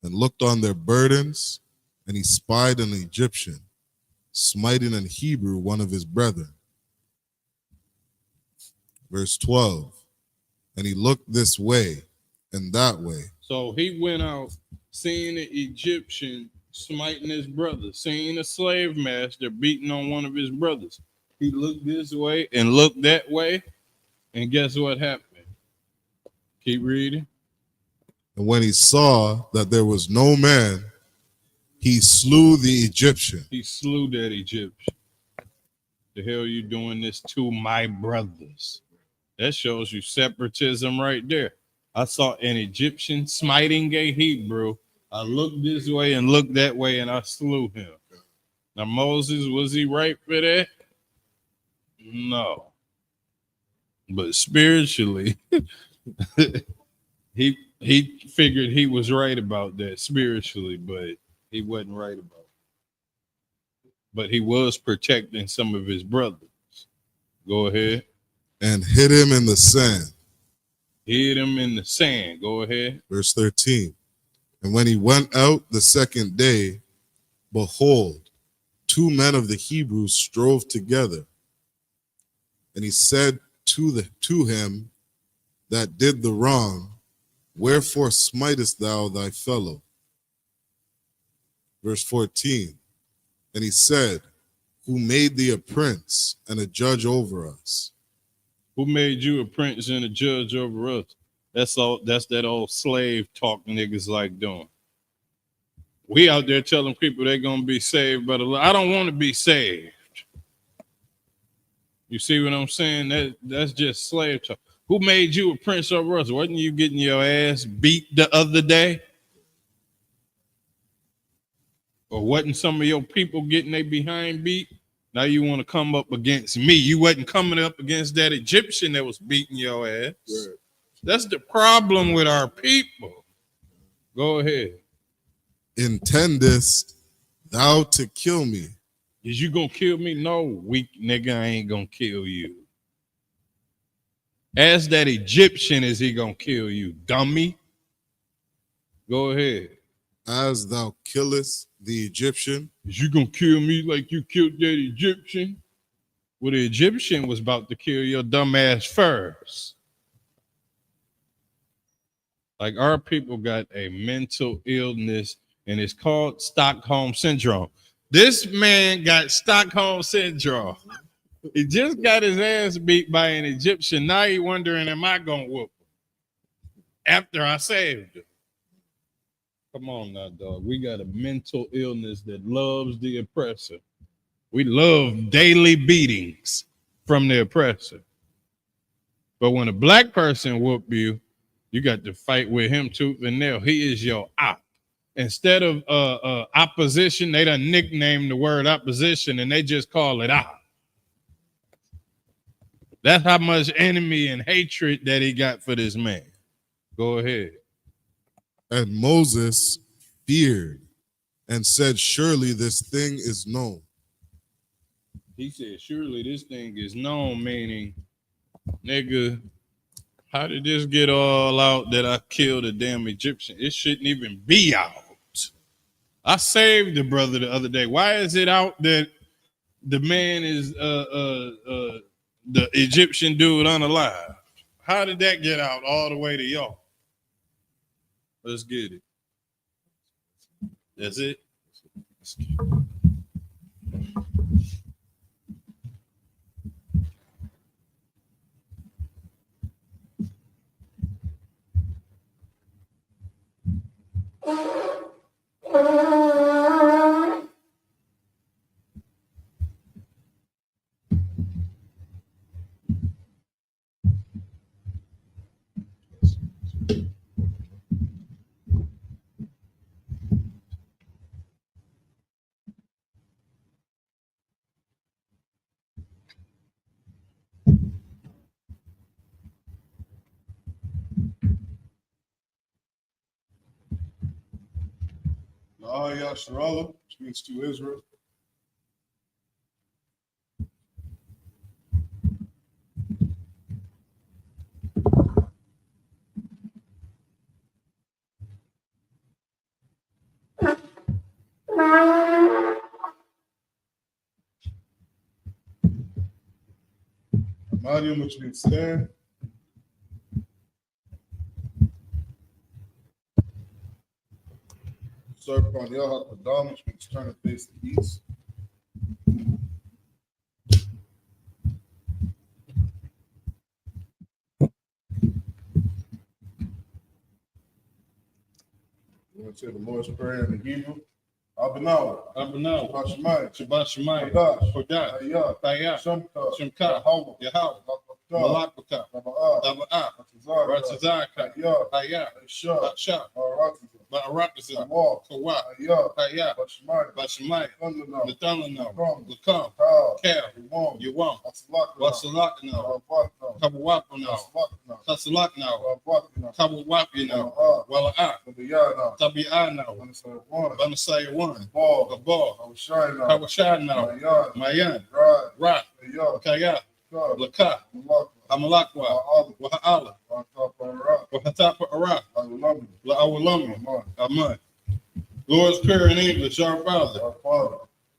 and looked on their burdens, and he spied an Egyptian, smiting an Hebrew, one of his brethren. Verse 12, and he looked this way and that way. So he went out, seeing an Egyptian smiting his brother, seeing a slave master beating on one of his brothers. He looked this way and looked that way, and guess what happened? Keep reading. And when he saw that there was no man, he slew the Egyptian. He slew that Egyptian. The hell you doing this to my brothers? That shows you separatism right there. I saw an Egyptian smiting a Hebrew. I looked this way and looked that way, and I slew him. Now, Moses, was he right for that? No. But spiritually, he figured he was right about that spiritually, but he wasn't right about it. But he was protecting some of his brothers. Go ahead. And hid him in the sand. Hid him in the sand. Go ahead. Verse 13. And when he went out the second day, behold, 2 men of the Hebrews strove together. And he said to him that did the wrong, wherefore smitest thou thy fellow? Verse 14. And he said, who made thee a prince and a judge over us? Who made you a prince and a judge over us? That's all. That's that old slave talk niggas like doing. We out there telling people they're gonna be saved, but I don't want to be saved. You see what I'm saying? That's just slave talk. Who made you a prince over us? Wasn't you getting your ass beat the other day? Or wasn't some of your people getting their behind beat? Now you want to come up against me. You wasn't coming up against that Egyptian that was beating your ass. Right. That's the problem with our people. Go ahead. Intendest thou to kill me? Is you gonna kill me? No, weak nigga, I ain't gonna kill you. Ask that Egyptian, is he gonna kill you, dummy? Go ahead. As thou killest the Egyptian? Is you gonna kill me like you killed that Egyptian? Well, the Egyptian was about to kill your dumb ass first. Like, our people got a mental illness, and it's called Stockholm Syndrome. This man got Stockholm Syndrome. He just got his ass beat by an Egyptian. Now he wondering, am I gonna whoop him after I saved him? Come on now, dog. We got a mental illness that loves the oppressor. We love daily beatings from the oppressor. But when a black person whoop you, you got to fight with him tooth and nail. He is your op. Instead of opposition, they done nicknamed the word opposition and they just call it op. That's how much enemy and hatred that he got for this man. Go ahead. And Moses feared and said, surely this thing is known. He said, surely this thing is known, meaning, nigga, how did this get all out that I killed a damn Egyptian? It shouldn't even be out. I saved the brother the other day. Why is it out that the man is the Egyptian dude unalive? How did that get out all the way to y'all? Let's get it. That's it. SHALAM, which means to Israel. Mariam, which means stand. Serve upon YAHANNA, which means turn and face the east. We're going to say the Lord's Prayer in the Hebrew. Abanawa, Abanawa, Shabbat Shabbat Kodash, Kodash, Ayah, Tayah, Shemka, Shemka, Yahweh, Yahweh, Malakata, Malakata, Taba'ah, Taba'ah, Ratazaka, Ratazaka, Ayah, Tayah, Aisha, Asha, Aratiza, Ba'arakazah, Kawah, Kawah, Ayah, Tayah, Bashmai, Bashamaya, Thundernow, Nathanael, Lakam, Lakam, Kal, Cal, Yawam, Yawam, Atsalakana, Wasalakano, Rabatna, Kabawapano, Atsalakana, Kasalakno, Rabatna, Kabawapino, Wala'ah, Wala'ah, Tabiyana, Tabi'ano, Anasayawan, Banasaya 1, Ball, Kabal, Awashayna, Kawashano, Mayan, Mayan, Rad, Ra, Ayah, Kaya, Kal, Laka, Malakwa, Amalakwa, Wa'ala, Waha'ala, Watapara, Wahatapa Ara, Alulami, La'awalami, Aman, Aman. Lord's Prayer in English, Our Father, our Father,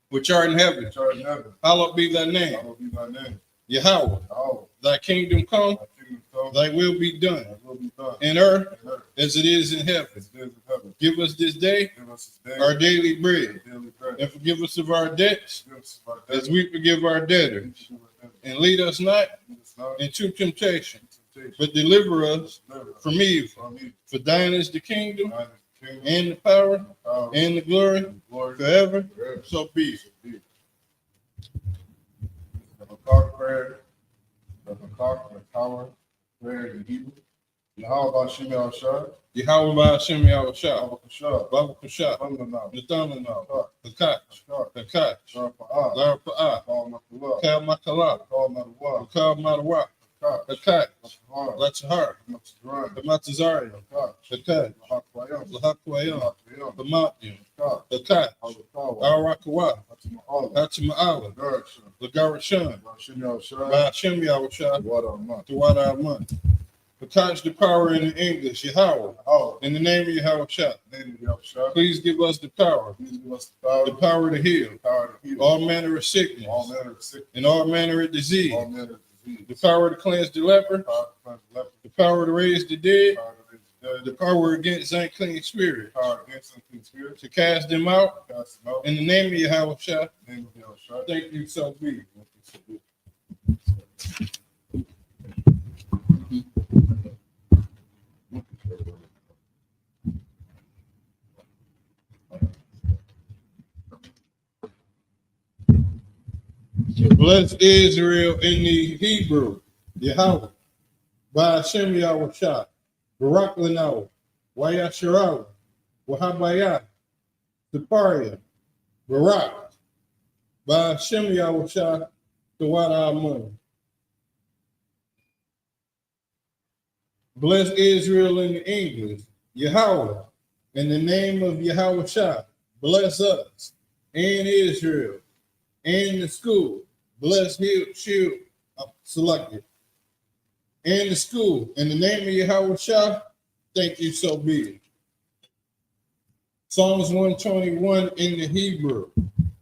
which art in heaven, which art in heaven, hallowed be thy name. hallowed be thy name. Yahweh, Yahweh, thy kingdom come, thy kingdom come, thy will be done, thy will be done, in earth in earth as it is in heaven. as it is in heaven. Give us this day Give us this day our daily bread, our daily bread. and forgive us of our debts Forgive us of our as debts, we forgive our debtors. as we forgive our debtors. And lead us not Lead us not into temptation, into temptation, but deliver us but deliver us from evil. from evil. For thine is the kingdom, Thine is the kingdom, and the power, and the power, and the glory, and the glory forever. forever. So be it. The Hakak prayer, the Hakak, the power, prayer in Hebrew. Yahweh Bashim Yahshua, Yahweh Ba'ashem Yahushua, Yahweh Kashah, Baba Kusha, Thundernow, Nathanael, Hakach, Hakak, Hakach, Sharpa'ah, Larapa'ah, Kal Makulah, Kal Makala, Kal Madawa, Kal Madawa, Hakak, Hakach, Lachahar, Lachahar, Matzran, Hamatazariah, Hakak, Hakach, Lahakwayam, Lahakwayam, Lahakwayam, Hamatiyam, Hakak, Hakach, Alakawa, Arakawa, Hatima'ala, Hatima'ala, Garakshan, Lagarashan, Bashim Yahshua, Ba'ashem Yahushua, Wadaman, Tuwada Aman. Hakach the power in the English, Yahweh, Yahweh, in the name of Yahushua. name of Yahshua, Please give us the power, please give us the power to heal power to heal all manner of sickness all manner of sickness, and all manner of disease, all manner of disease, the power to cleanse the leper, power to cleanse the leper, the power to raise the dead, power to raise the dead, the power against unclean spirits, power against unclean spirits, to cast them out cast them out in the name of Yahushua. in the name of Yahshua. Thank you, so be. Bless Israel in the Hebrew, Yahweh, Ba'ashem Yahushua, Barak Lanaw, Wayasharawa, Wahabayah, Siparia, Barak, Ba'ashem Yahushua, Tawada Amun. Bless Israel in the English, Yahweh, in the name of Yahushua, bless us and Israel and the school. Bless Shield selected. And the school. In the name of Yahushua, thank you, so be it. Psalms 121 in the Hebrew.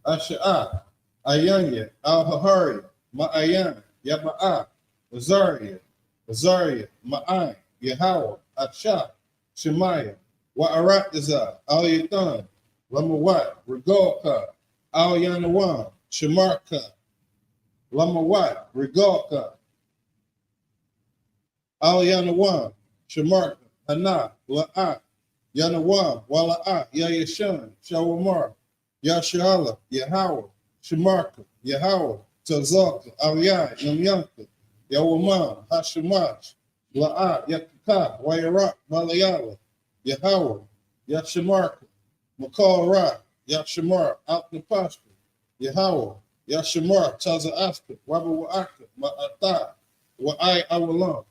Asha'ah, Ayanya, Al-Hahari, Ma'ayan, Yaba'ah, Azariah, Ma'ayin, Yahweh, Asha, Shemaiah, Wa'aratazah, Al-Yathan, Lamawat, Regalka, Al-Yanawan, Shemarka, Lamawat, Regalka, Al-Yanawan, Shemarka, Hana, La'at, Yanawan, Wala'at, Yayashan, Shawamar, Yashala, Yahweh, Shemarka, Yahweh, Tazaka, Aliyah, Yamyanka, Yawaman, Hashemash, La'at, Yakaka, Wayarak, Malayala, Yahweh, Yashemarka, Makal Ra, Yashamar, Alpnapashka, Yahweh, Yashamar, Taza Aska, Waba Wa'aka, Ma'ata, Wa'ai Awalam.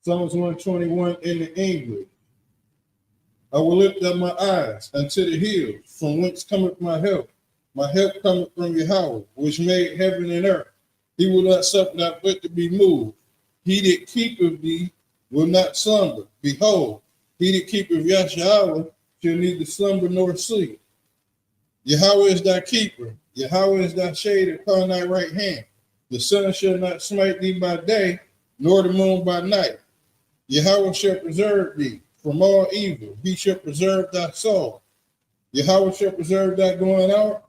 Psalms 121 in the English. I will lift up my eyes unto the hills, from whence cometh my help. My help cometh from Yahweh, which made heaven and earth. He will not suffer thy foot to be moved. He that keepeth thee will not slumber. Behold, he that keepeth Yahshua shall neither slumber nor sleep. Yahweh is thy keeper. Yahweh is thy shade upon thy right hand. The sun shall not smite thee by day, nor the moon by night. Yahweh shall preserve thee from all evil. He shall preserve thy soul. Yahweh shall preserve thy going out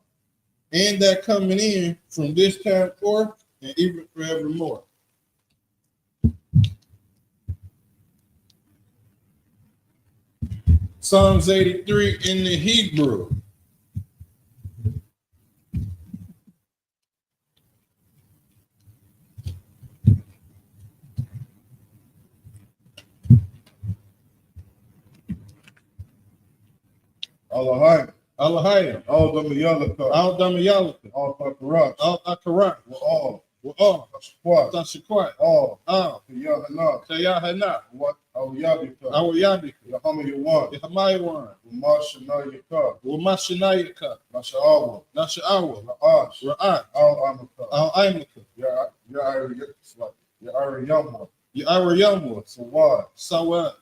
and thy coming in from this time forth and even forevermore. Psalms 83 in the Hebrew. Allahayim. Allahayim. All Damayalaka. Al Damayalaka. All Takarat. Al Akarat. All. Tashakwat. Tashakwat. All. Yahanna. Yahanna. What? Awiyabika. Awiyabika. Yahama Yahamaywan. Umashanayaka. Umashanayaka. Nasha'awa. Nasha'awa. Ra'ash. Ra'at. Al-Amaka. Al-Aimaka. Ya'ariyamwa. Ya'ariyamwa. Sawad. Sawad.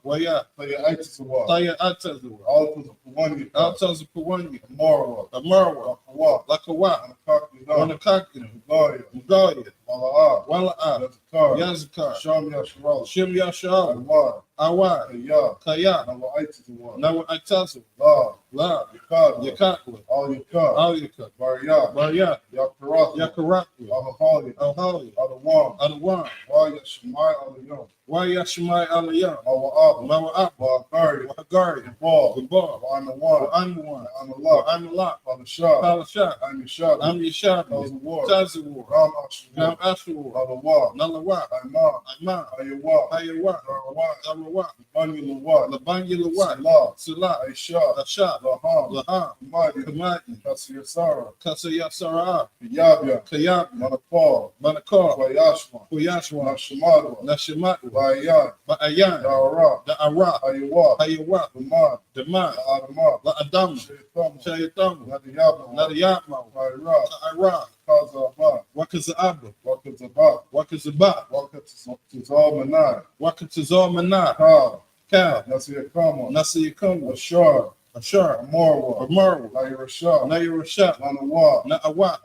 Waya. Taya'itisawad. Taya'atazawad. Altazapawanya. Altazapawanya. Amarwa. Amarwa. Akawa. Lakawa. Anakakina. Wanakakina. Mugaya. Mugaya. Mala'a. Wala'a. Yazakar. Yazakar. Sham Yasharal. Shem Yasha'al. Awad. Awad. Kaya. Kaya. Nawa'aitisawad. Nawa'atazaw. La. La. Yakad. Yakatwa. Al Yakad. Al-Yakat. Barya. Barya. Yakarata. Yakaratwa. Al-Hali. Al-Hali. Al-Awam. Adawan. Waya Shemai Al-Yom. Wayashmai Alayam. Mawa'ab. Mawa'ab. Wa'akari. Wahagari. Ball. Gabal. Wa'anawan. Wa'anwan. Anallah. Wa'anallah. Palashah. Palashah. Amishad. Amyashad. Tazawar. Tazawar. Ram Ashur. Ram Ashur. Alawa. Nalawa. Aiman. Aiman. Ayawa. Hayawa. Darawa. Darawa. Bani Lawa. Labanya Lawa. Salah. Salah. Aisha. Ashad. Laham. Laham. Kamadi. Kamadi. Kasiyasara. Kasayasara. Kiyabya. Kayab. Manakal. Manakar. Wayashma. Kuyashwa. Nashamadwa. Nashamat. Bayan. Ba'ayan. Dara. Da'ara. Ayawa. Hayawa. Daman. Daman. Adama. La'adam. Shaytama. Shaytam. Nadiyabma. Nadiyatma. Kaira. Ta'ara. Kazaba. Wakaza'aba. Wakazaba. Wakazaba. Wakatizalmanai. Wakatizalmanai. Ka. Ka. Nasiyakama. Nasiyakama. Ashar. Ashar. Amarwa. Amarwa. Nairasha. Nairasha. Nanawa. Na'awa.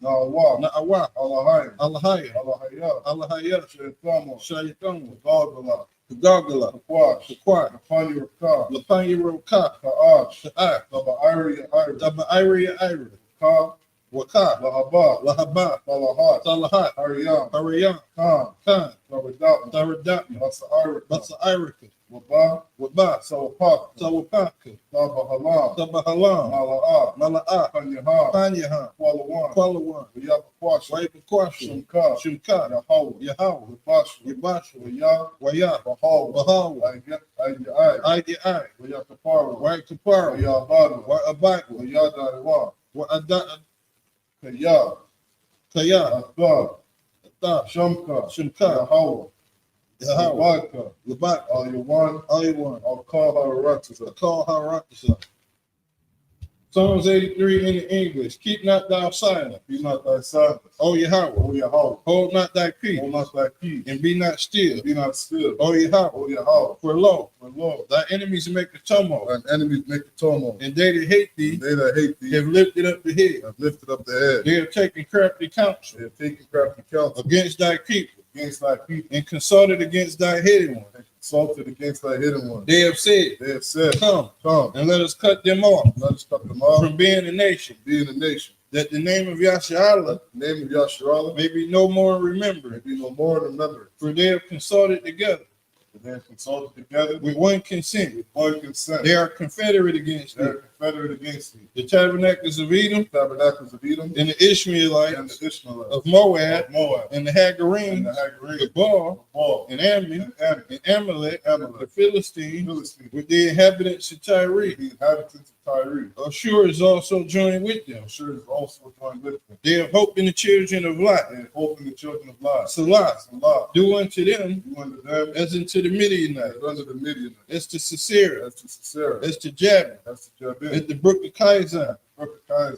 Nawa. Na'awa. Allahayim. Allahaya. Allahayah. Allahaya. Shaytama. Shaytam. Gagala. Gagala. Takwash. Takwat. Napani Raka. Lapanya Roka. Ka'ash. Ta'ah. Taba'ari Iri. Taba'iri Iri. Ka. Waka. Lahaba. Lahaba. Salahat. Salahat. Hariyam. Hariyam. Khan. Khan. Tawadatna. Taradatna. Basa'arika. Basa'irika. Waba. Waba. Sawapaka. Sawapaka. Tabahalam. Tabahalam. Mala'a. Mala'a. Panyaha. Panyaha. Kwalawan. Kwalawan. Yabakwasha. Waipakwasha. Shimka. Shimka. Yahweh. Yahweh. Yabashu. Yabashu. Waya. Waya. Bahaw. Bahawa. Ayai. Aidi. Wayakapara. Waikapara. Wayabadu. Wa'abaiwa. Wayadariwa. Wa'ada. Kaya. Kaya. Akbar. Ata. Shamka. Shimka. Yahweh. Yahweh. Labaka. Labak. Ayawan. Aywan. Al-Kahararatza. Call her up. Psalms 83 in the English. Keep not thou silent, Be not thy silence. O Yahweh. O Yahweh. Hold not thy peace, Hold not thy peace. and be not still, Be not still. O Yahweh. O Yahweh. For lo, For Lord, thy enemies make a tumult, thine enemies make a tumult. and they that hate And thee they that hate thee have lifted up the head. have lifted up the head. They have taken crafty counsel They have taken crafty counsel against thy people, against thy people, and consulted against thy hidden one. and consulted against thy hidden one. They have said, They have said, Come, Come, and let us cut them off let us cut them off from being a nation, from being a nation. that the name of Yasharallah The name of Yasharallah may be no more may remembered. be no more remembered. For they have consulted together For they have consulted together with one consent. with one consent. They are confederate against They thee. are confederate against thee. The tabernacles of Edom, Tabernacles of Edom and the and Ishmaelites the Ishmaelites of Moab, of Moab and the and Hagarenes, the Hagarenes the Baal, of Baal and Ammon, and Ammon, and Amalek, Amalek, the Philistines, Philistines, with the inhabitants of Tyre. the inhabitants of Tyre. Ashur is also joined with them. I'm sure is also joined with them. They have hope in the children of Lot. And hope in the children of Lot. Salah, Salah. do unto them Do unto them as unto the Midianites, as unto the Midianites, as to Sisera, as to Sisera, as to Jabin, as to Jabin, as the brook of Kizon, which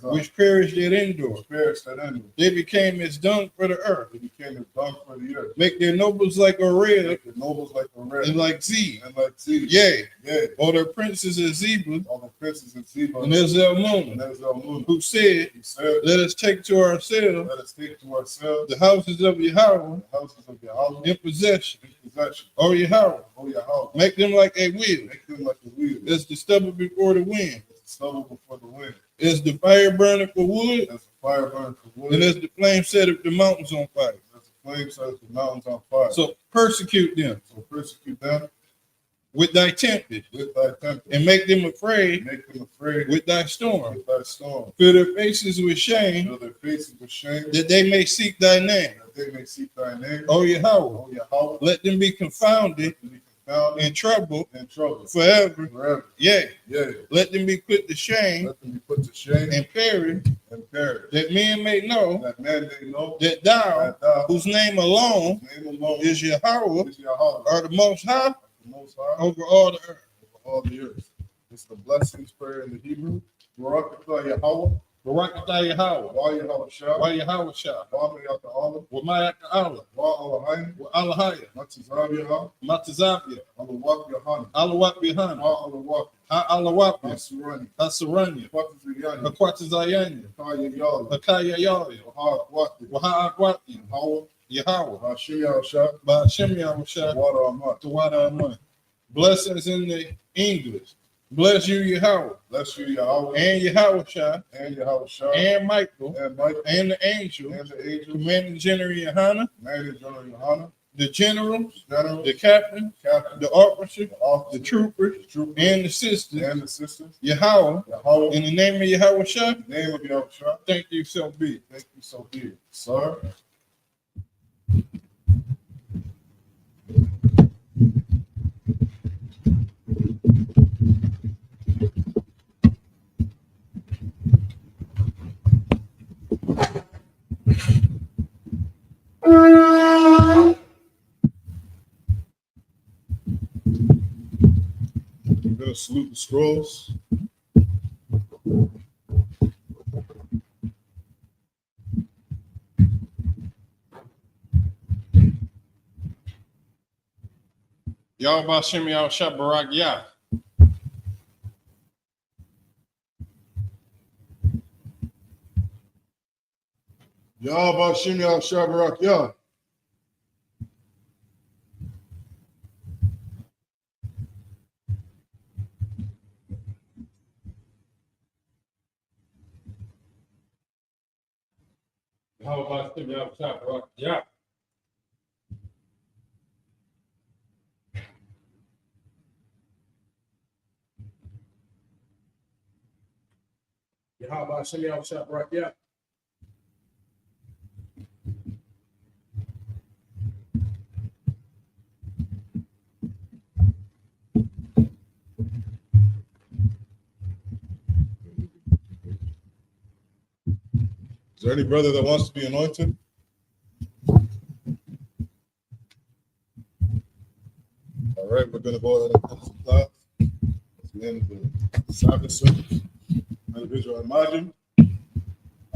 which perished at Endor. perished at Endor. They became as dung for the earth. They became a dung for the earth. Make their nobles like Oreb, Make the nobles like a red and like Z. and like Zebah. Yea, Yea, all their princes as Zebah, all the princes of Zebah and as Zalmunna, and Zalmunna, who said, he said, Let us take to ourselves let us take to ourselves the houses of Yahweh the houses of Yahweh in possession. in possession. O Yahweh, O Yahweh, make them like a wheel, make them like the wheel, as the stubble before the wind, as the stubble before the wind, as the fire burneth for wood, as the fire burns for wood, and as the flame setteth the mountains on fire. as the flame sets the mountains on fire. So persecute them So persecute them with thy tempest, with thy temper, and make them afraid make them afraid with thy storm. with thy storm. Fill their faces with shame, Fill their faces with shame, that they may seek thy name. that they may seek thy name. O Yahweh, O Yahweh, let them be confounded let them be found in trouble in trouble forever. forever. Yea, Yea, let them be put to shame let them be put to shame and perish, and perish. that men may know That man may know that thou, that thou, whose name alone whose name alone is Yahweh, is Yahweh, are the most high the Most High over all the earth. over all the earth. It's the blessings prayer in the Hebrew. Barak atah Yahweh, Barakatah Yahweh, Wa Yahweh Shah, Wa Yahweh Shah, Wa Mayat Allah, Wa Ma'at Allah, Wa Alahain, Wa Alahaya, Matizavia, Matazavia, Alawak Yahanna, Alawat Bihan, Wa Alawak, Ha Alawat, Asurani, Hasaranya, Patizayani, Akwatazayanya, Kaya Yali, Akaya Yahweh, Waha Akwati, Waha Akwati, Hawa, Yahweh, Hashia Shah, Ba'ashem Yahushua, Wada Amat. Tawada Aman. Blessings in the English. Bless you, Yahweh, Bless you, Yahweh, and Yahweh Shah, and Yahweh Shah, and Michael, and Mike, and the angel, and the angels, commanding General Yohanna, Manager General Yohanna, the generals, General, the captain, Captain, the officer, the officer, the troopers, the troopers, and the sisters. and the sisters. Yahweh, Yahweh, in the name of Yahweh Shah, in the name of Yahweh Shah, thank you, so be it. thank you so be it. Sir, we're going to salute the scrolls. Yahweh Shem Yahushua Barak Yah. Yahweh Shem Yahushua Barak Yah. Yahweh Shem Yahushua Barak Yah. Yahweh Shem Yahushua Barak Yah. Is there any brother that wants to be anointed? All right, we're going to go ahead and finish the class. It's the end of the Sabbath service. Individual Imagine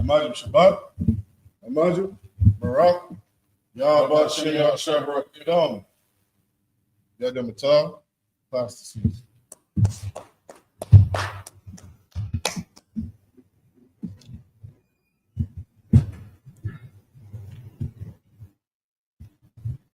Shabbat, Imagine Barak, Yahweh Shem Yahushua Barak Yadam. Yadam Atah, class to cease.